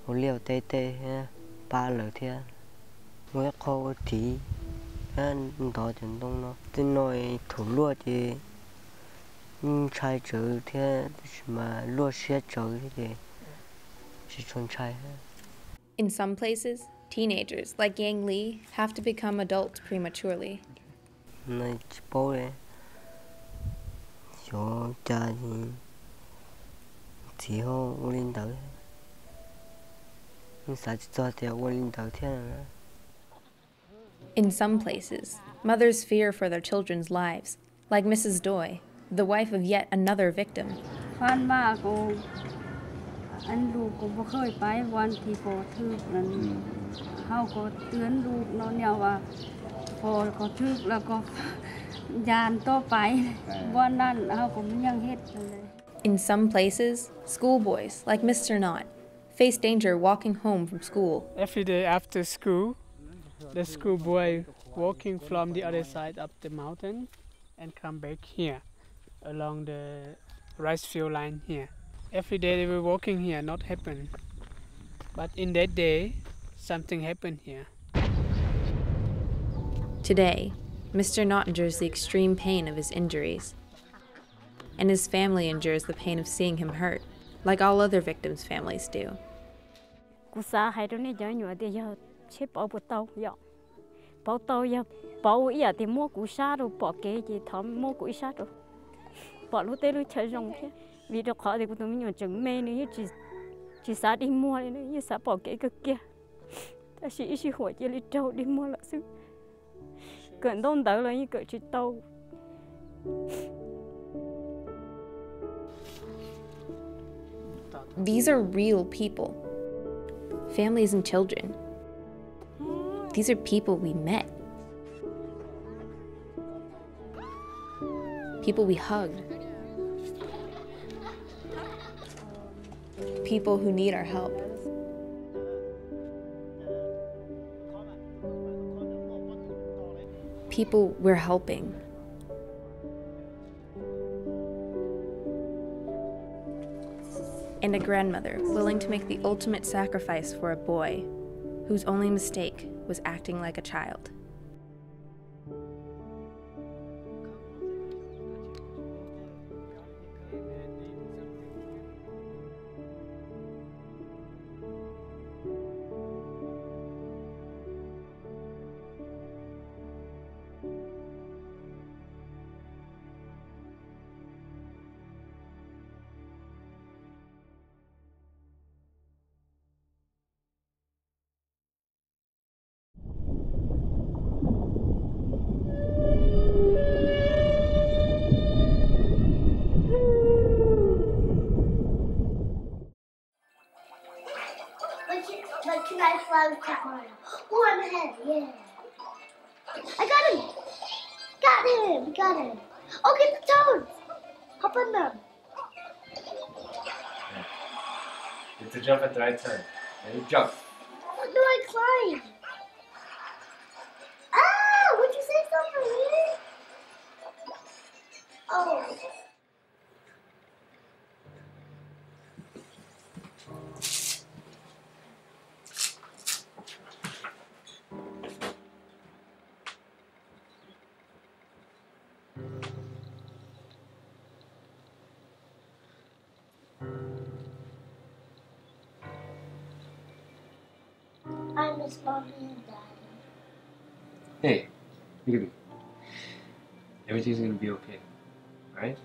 ô liều tê tê ha, ba lợn thế, mỗi khâu thì, anh đó chân đông nó, tên nói thủ lúa thì, trái chữ thế, mà lúa xe chữ thì, chỉ chọn trái. In some places, teenagers like Yang Lee have to become adults prematurely. Này chỉ bảo đấy, cho cha thì. In some places, mothers fear for their children's lives, like Mrs. Doi, the wife of yet another victim. In some places, schoolboys, like Mr. Knott, face danger walking home from school. Every day after school, the schoolboy walking from the other side up the mountain and come back here, along the rice field line here. Every day they were walking here, not happen. But in that day, something happened here. Today, Mr. Knott endures the extreme pain of his injuries. And his family endures the pain of seeing him hurt, like all other victims' families do. vì đó khó thì cũng tụi mình nhỏ chừng mê nữa chỉ xả đi mua nữa như xả bỏ cái kia ta chỉ hỏi chỉ đi trâu đi mua là sức cần đông đỡ là như cỡ chỉ tàu. These are real people, families and children. These are people we met, people we hugged, people who need our help. People we're helping. And a grandmother willing to make the ultimate sacrifice for a boy whose only mistake was acting like a child. But can I fly with Kahana? Oh, I'm ahead, yeah. I got him! Got him! Oh, get the toads! Hop on them. You have to jump at the right time. Ready? Jump. What do I climb? Ah! Would you say something for me? Oh. I miss Mommy and Daddy. Hey, look at me. Everything's gonna be okay, right?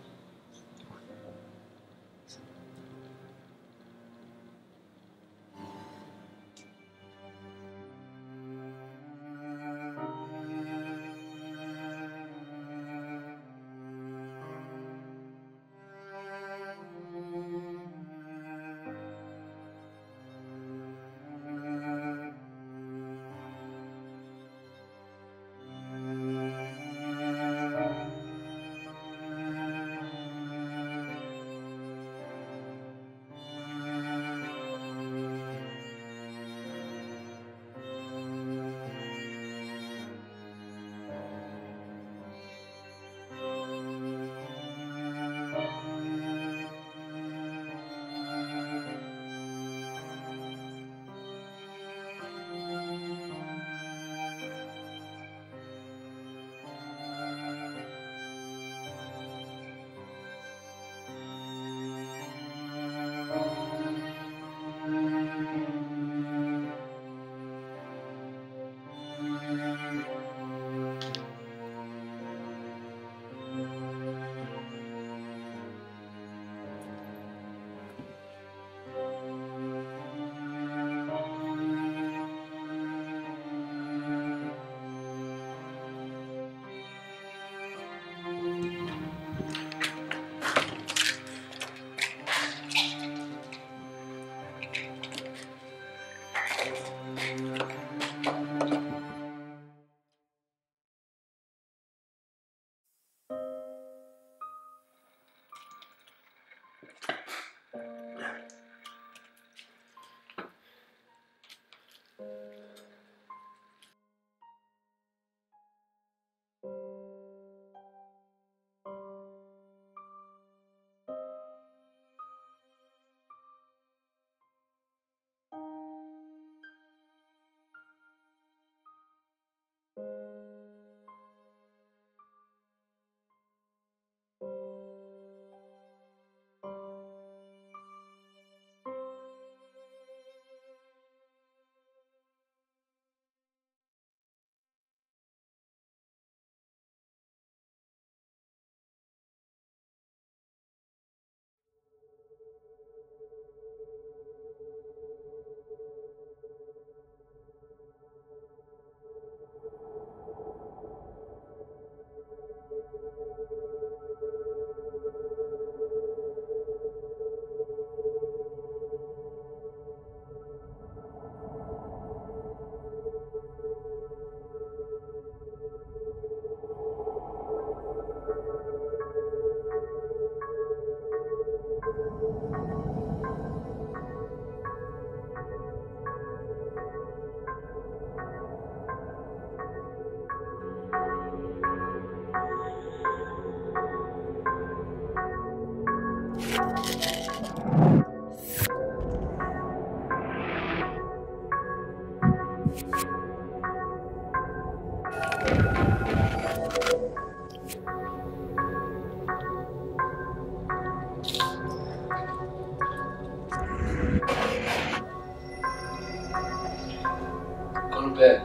Go to bed.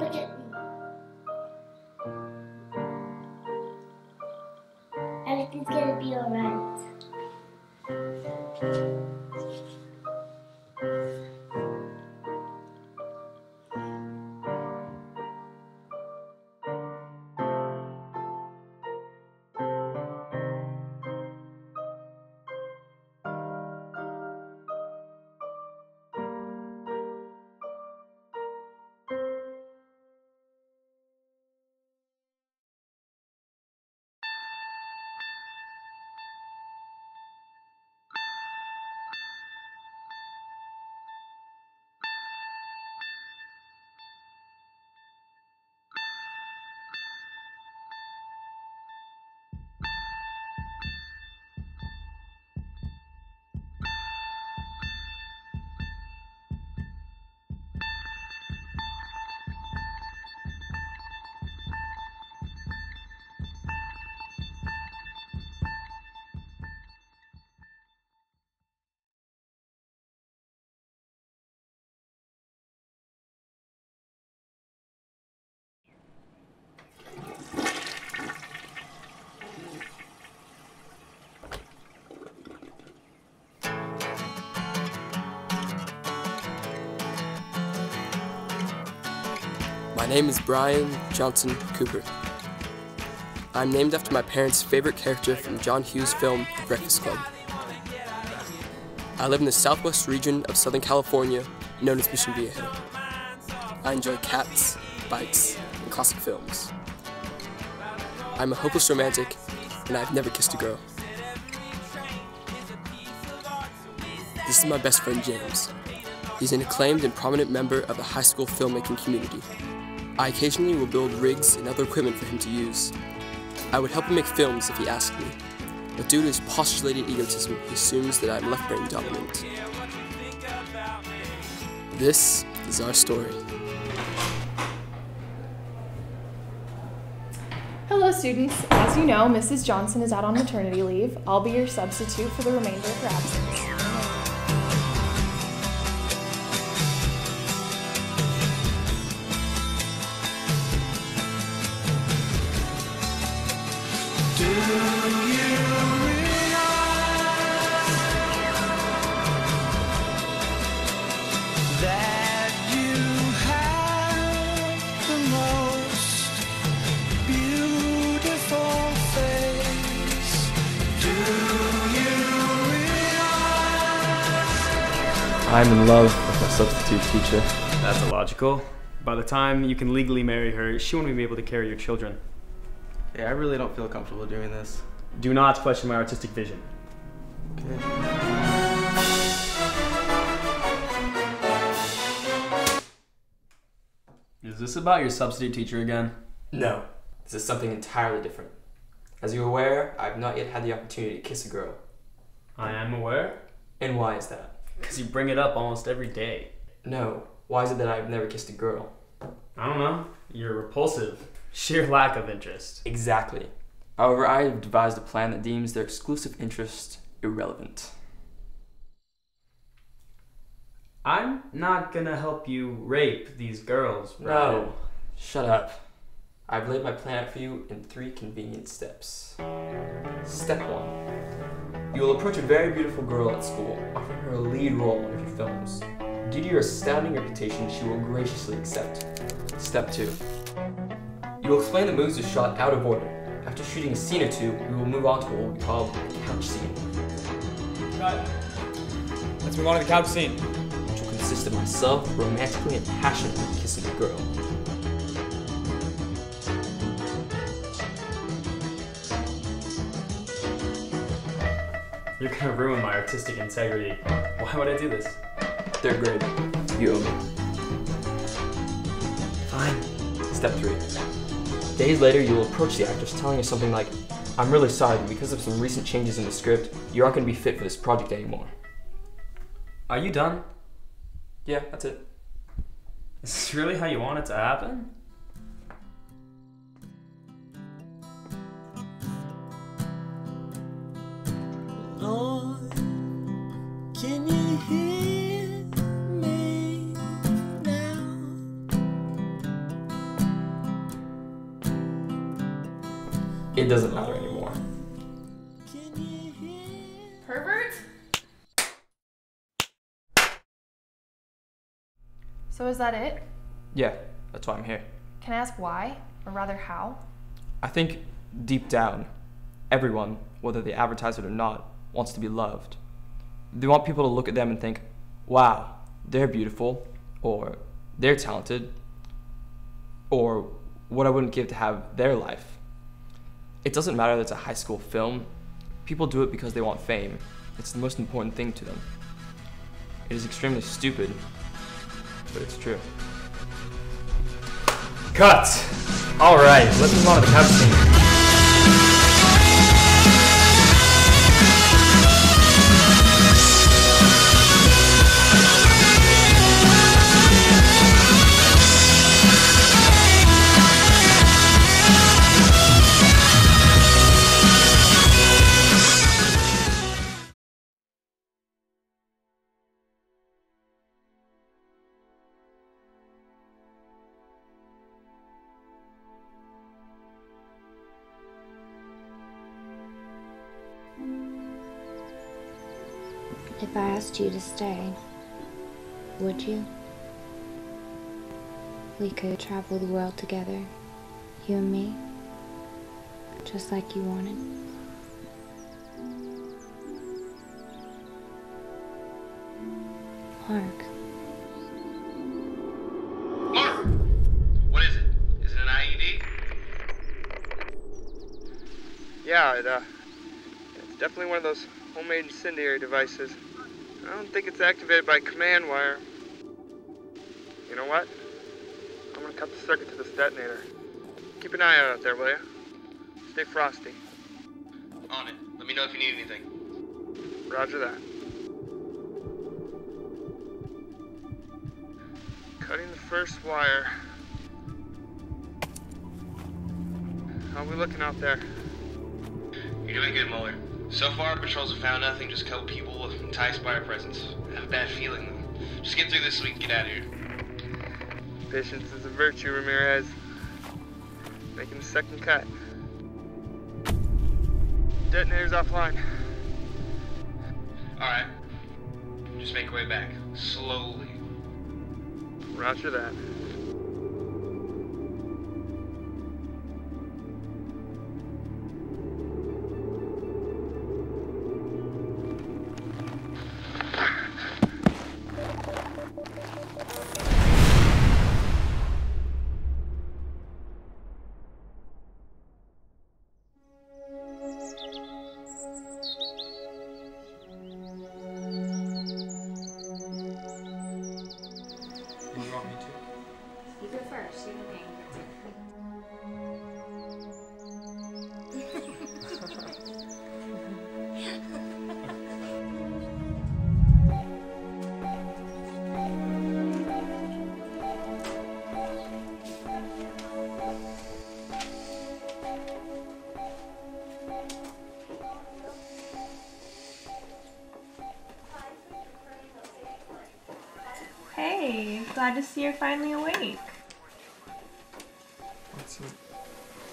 Look at me. Everything's gonna be alright. My name is Brian Johnson Cooper. I'm named after my parents' favorite character from John Hughes' film, The Breakfast Club. I live in the southwest region of Southern California, known as Mission Viejo. I enjoy cats, bikes, and classic films. I'm a hopeless romantic, and I've never kissed a girl. This is my best friend, James. He's an acclaimed and prominent member of the high school filmmaking community. I occasionally will build rigs and other equipment for him to use. I would help him make films if he asked me, but due to his postulated egotism, he assumes that I'm left-brain dominant. This is our story. Hello students, as you know, Mrs. Johnson is out on maternity leave. I'll be your substitute for the remainder of her absence. I'm in love with my substitute teacher. That's illogical. By the time you can legally marry her, she won't even be able to carry your children. Yeah, I really don't feel comfortable doing this. Do not question my artistic vision. Okay. Is this about your substitute teacher again? No, this is something entirely different. As you're aware, I've not yet had the opportunity to kiss a girl. I am aware. And why is that? Because you bring it up almost every day. No, why is it that I've never kissed a girl? I don't know. You're repulsive. Sheer lack of interest. Exactly. However, I have devised a plan that deems their exclusive interest irrelevant. I'm not gonna help you rape these girls, right? No, shut up. I've laid my plan out for you in 3 convenient steps. Step 1. You will approach a very beautiful girl at school, offering her a lead role in one of your films. Due to your astounding reputation, she will graciously accept. Step 2. You will explain the moves are shot out of order. After shooting a scene or 2, we will move on to what will be called the couch scene. Cut. Let's move on to the couch scene. Which will consist of myself romantically and passionately kissing a girl. You're gonna ruin my artistic integrity. Why would I do this? 3rd grade. You owe me. Fine. Step 3. Days later, you will approach the actress telling her something like, I'm really sorry, but because of some recent changes in the script, you aren't going to be fit for this project anymore. Are you done? Yeah, that's it. Is this really how you want it to happen? Lord, can you hear me now? It doesn't matter anymore. Pervert? So is that it? Yeah, that's why I'm here. Can I ask why? Or rather, how? I think, deep down, everyone, whether they advertise it or not, wants to be loved. They want people to look at them and think, wow, they're beautiful, or they're talented, or what I wouldn't give to have their life. It doesn't matter that it's a high school film. People do it because they want fame. It's the most important thing to them. It is extremely stupid, but it's true. Cut! Alright, let's move on to the couch scene. If I asked you to stay, would you? We could travel the world together, you and me, just like you wanted. Mark. Mark! What is it? Is it an IED? Yeah, it's definitely one of those homemade incendiary devices. I don't think it's activated by command wire. You know what? I'm gonna cut the circuit to this detonator. Keep an eye out there, will ya? Stay frosty. On it. Let me know if you need anything. Roger that. Cutting the first wire. How are we looking out there? You're doing good, Muller. So far, patrols have found nothing, just a couple people enticed by our presence. I have a bad feeling, though. Just get through this so we can get out of here. Patience is a virtue, Ramirez. Making the second cut. Detonator's offline. Alright. Just make your way back. Slowly. Roger that. You go first, you can Hey, glad to see you're finally awake.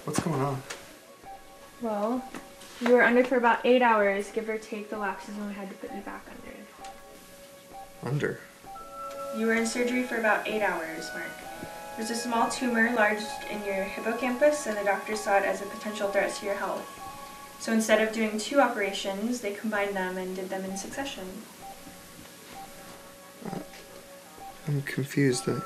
What's going on? Well, you were under for about 8 hours, give or take the lapses when we had to put you back under. Under? You were in surgery for about 8 hours, Mark. There's a small tumor lodged in your hippocampus, and the doctors saw it as a potential threat to your health. So instead of doing 2 operations, they combined them and did them in succession. I'm confused. Well,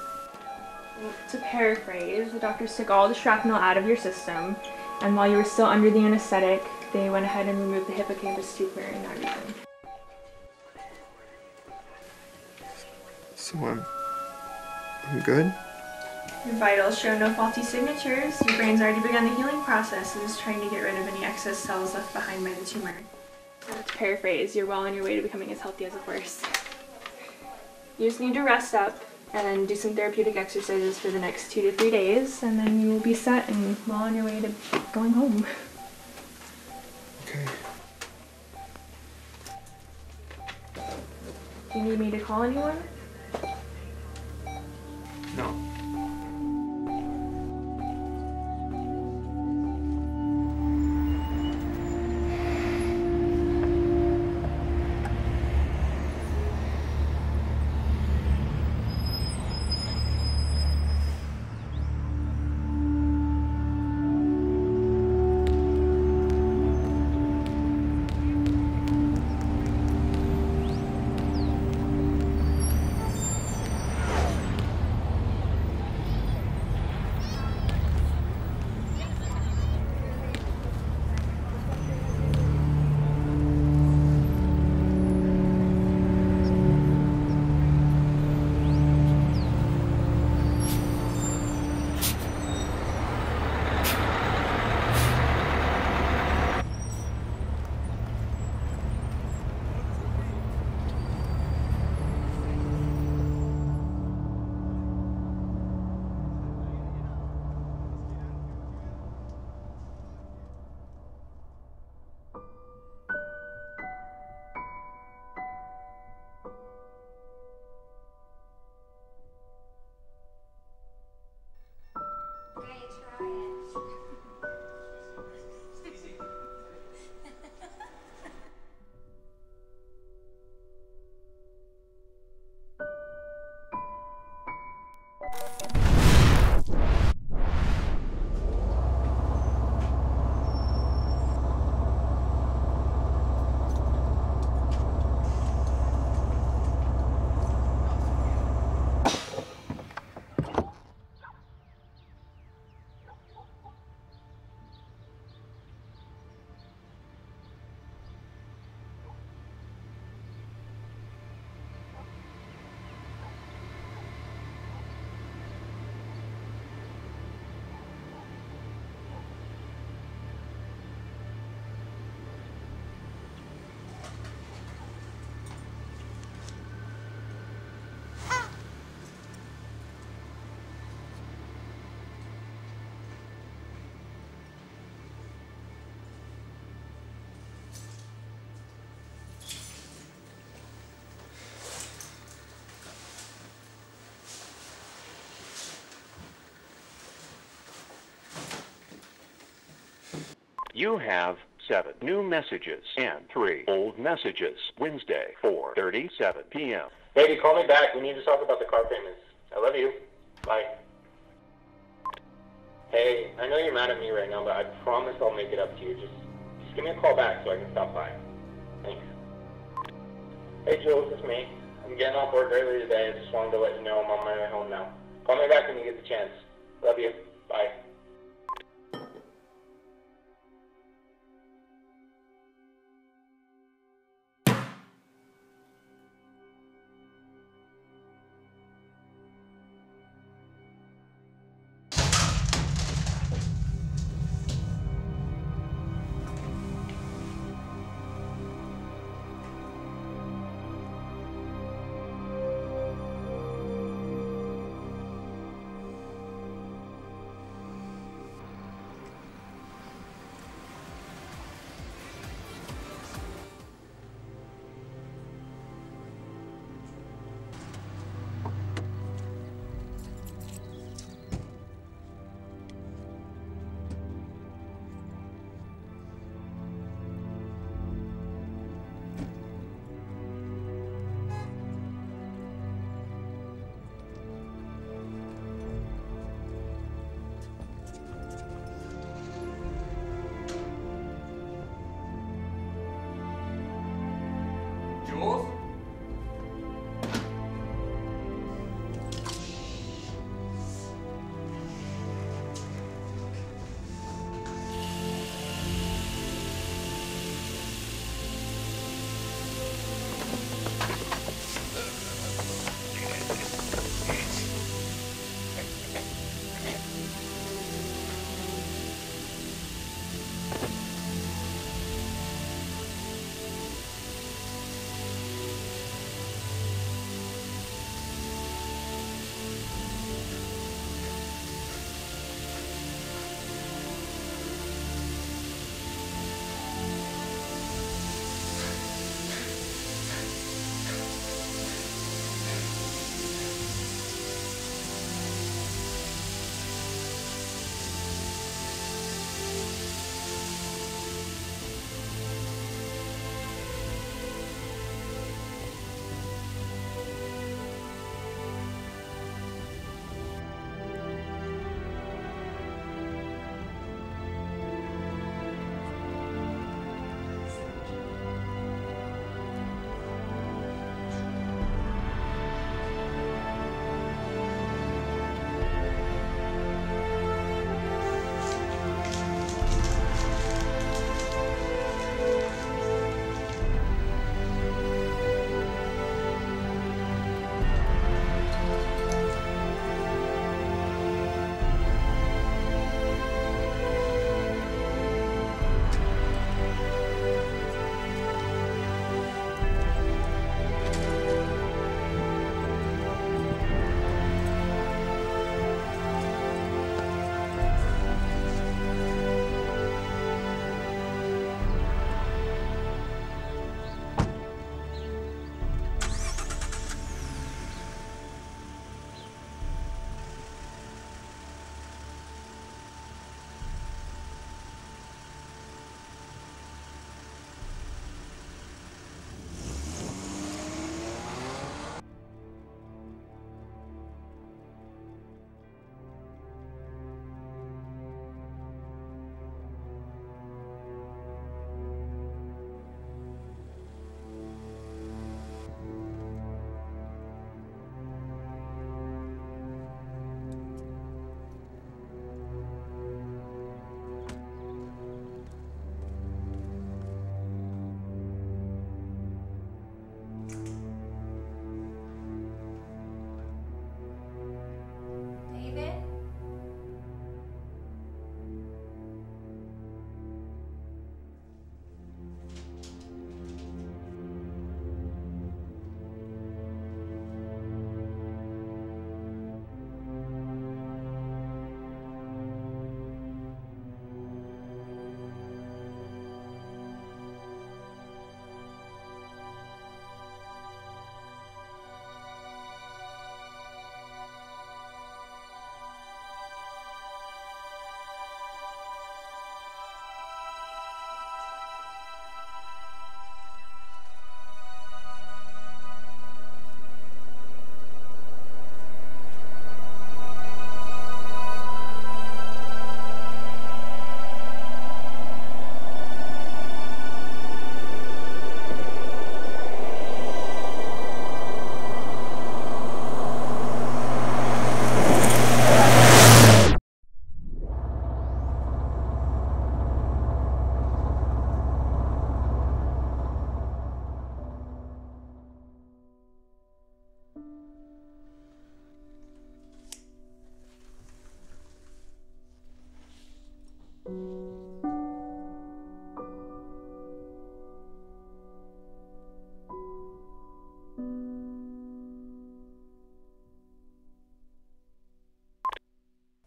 to paraphrase, the doctors took all the shrapnel out of your system, and while you were still under the anesthetic, they went ahead and removed the hippocampus tumor and everything. So I'm good? Your vitals show no faulty signatures. Your brain's already begun the healing process and is trying to get rid of any excess cells left behind by the tumor. To paraphrase, you're well on your way to becoming as healthy as a horse. You just need to rest up and then do some therapeutic exercises for the next 2 to 3 days, and then you will be set and well on your way to going home. Okay. Do you need me to call anyone? No. You have 7 new messages and 3 old messages. Wednesday, 4:37 p.m. Baby, call me back. We need to talk about the car payments. I love you. Bye. Hey, I know you're mad at me right now, but I promise I'll make it up to you. Just give me a call back so I can stop by. Thanks. Hey, Jules, it's me. I'm getting off work early today. I just wanted to let you know I'm on my way home now. Call me back when you get the chance. Love you. Bye.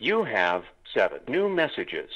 You have 7 new messages.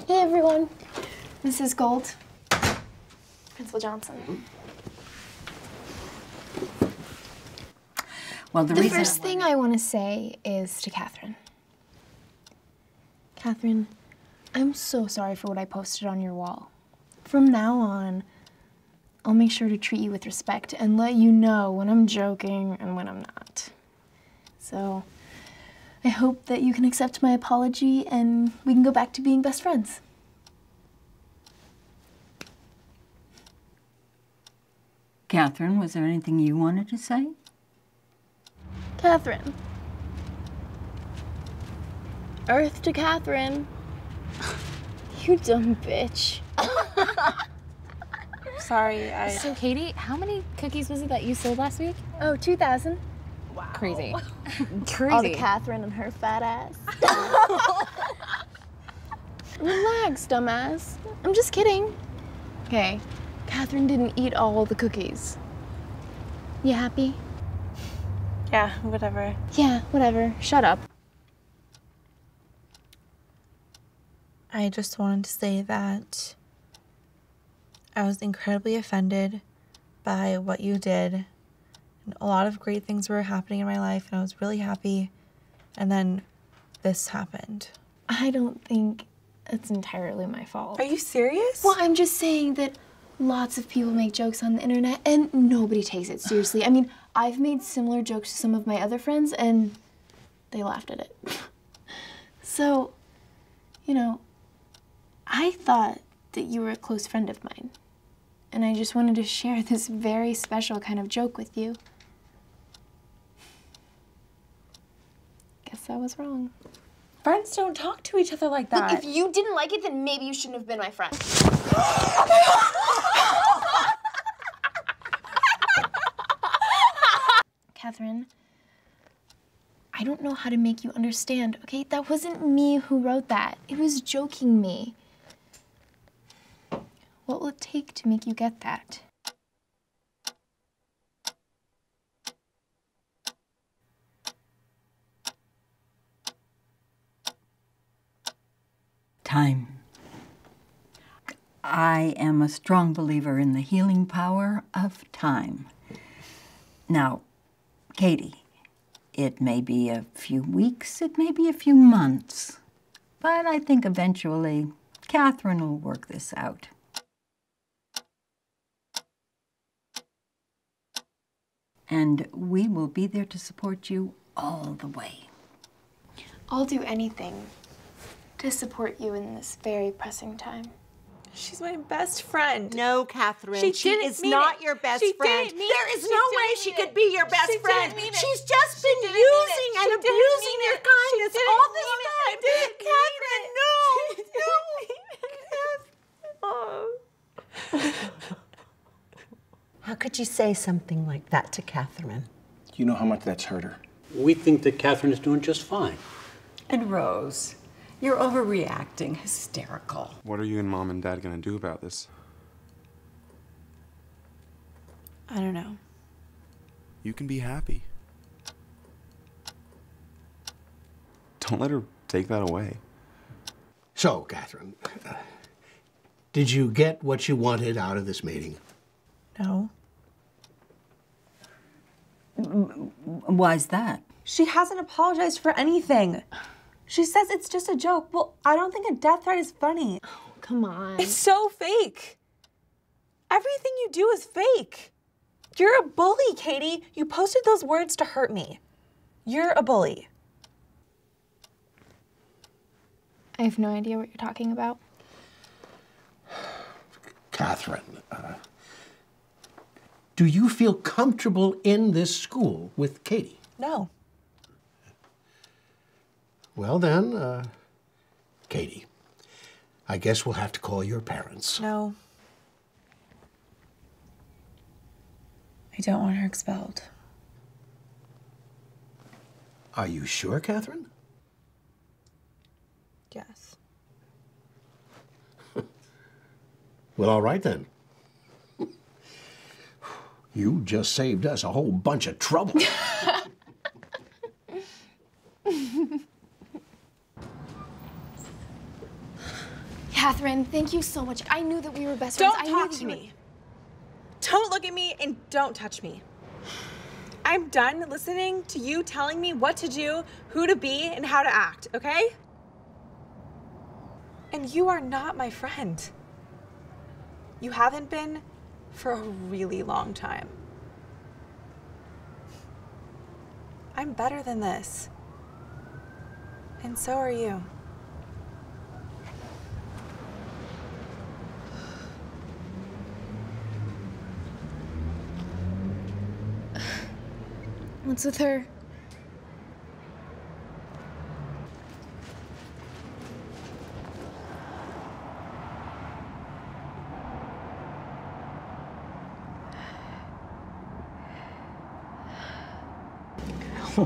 Hey everyone, this is Gold, Principal Johnson. Well, the first thing I want to say is to Catherine. Catherine, I'm so sorry for what I posted on your wall. From now on, I'll make sure to treat you with respect and let you know when I'm joking and when I'm not. So, I hope that you can accept my apology and we can go back to being best friends. Catherine, was there anything you wanted to say? Catherine. Earth to Catherine. You dumb bitch. Sorry, So, Katie, how many cookies was it that you sold last week? Oh, 2,000. Wow. Crazy. Crazy. All to Catherine and her fat ass. Relax, dumbass. I'm just kidding. Okay, Catherine didn't eat all the cookies. You happy? Yeah, whatever. Yeah, whatever. Shut up. I just wanted to say that I was incredibly offended by what you did. And a lot of great things were happening in my life, and I was really happy. And then this happened. I don't think it's entirely my fault. Are you serious? Well, I'm just saying that lots of people make jokes on the internet, and nobody takes it seriously. I mean, I've made similar jokes to some of my other friends, and they laughed at it. So, you know, I thought that you were a close friend of mine. And I just wanted to share this very special kind of joke with you. Guess I was wrong. Friends don't talk to each other like that. Look, if you didn't like it, then maybe you shouldn't have been my friend. Catherine, I don't know how to make you understand, okay? That wasn't me who wrote that. It was joking me. What will it take to make you get that? Time. I am a strong believer in the healing power of time. Now, Katie, it may be a few weeks, it may be a few months, but I think eventually Catherine will work this out. And we will be there to support you all the way. I'll do anything to support you in this very pressing time. She's my best friend. No, Catherine. She is mean not it. your best She friend. didn't mean There it. is She no didn't way mean she it. could be your best She friend. didn't mean it. She's just She been didn't mean it. using She and didn't abusing mean your it. kindness She didn't all this mean it. time. She didn't mean Catherine, it. no, She didn't mean it. How could you say something like that to Catherine? You know how much that's hurt her. We think that Catherine is doing just fine. And Rose, you're overreacting, hysterical. What are you and Mom and Dad gonna do about this? I don't know. You can be happy. Don't let her take that away. So, Catherine, did you get what you wanted out of this meeting? No. Why's that? She hasn't apologized for anything. She says it's just a joke. Well, I don't think a death threat is funny. Oh, come on. It's so fake. Everything you do is fake. You're a bully, Katie. You posted those words to hurt me. You're a bully. I have no idea what you're talking about. Catherine, do you feel comfortable in this school with Katie? No. Well then, Katie, I guess we'll have to call your parents. No. I don't want her expelled. Are you sure, Catherine? Yes. Well, all right then. You just saved us a whole bunch of trouble. Catherine, thank you so much. I knew that we were best friends. Don't talk to me. Don't look at me and don't touch me. I'm done listening to you telling me what to do, who to be, and how to act, okay? And you are not my friend. You haven't been for a really long time. I'm better than this. And so are you. What's with her?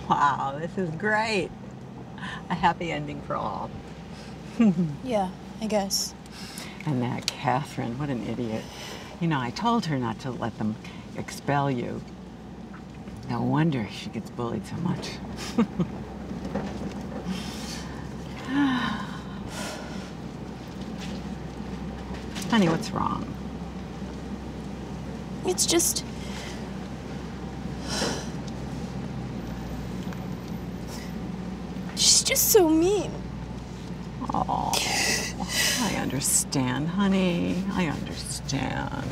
Wow, this is great. A happy ending for all. Yeah, I guess. And that Catherine, what an idiot. You know, I told her not to let them expel you. No wonder she gets bullied so much. Honey, what's wrong? It's just... she's just so mean. Oh, I understand, honey. I understand.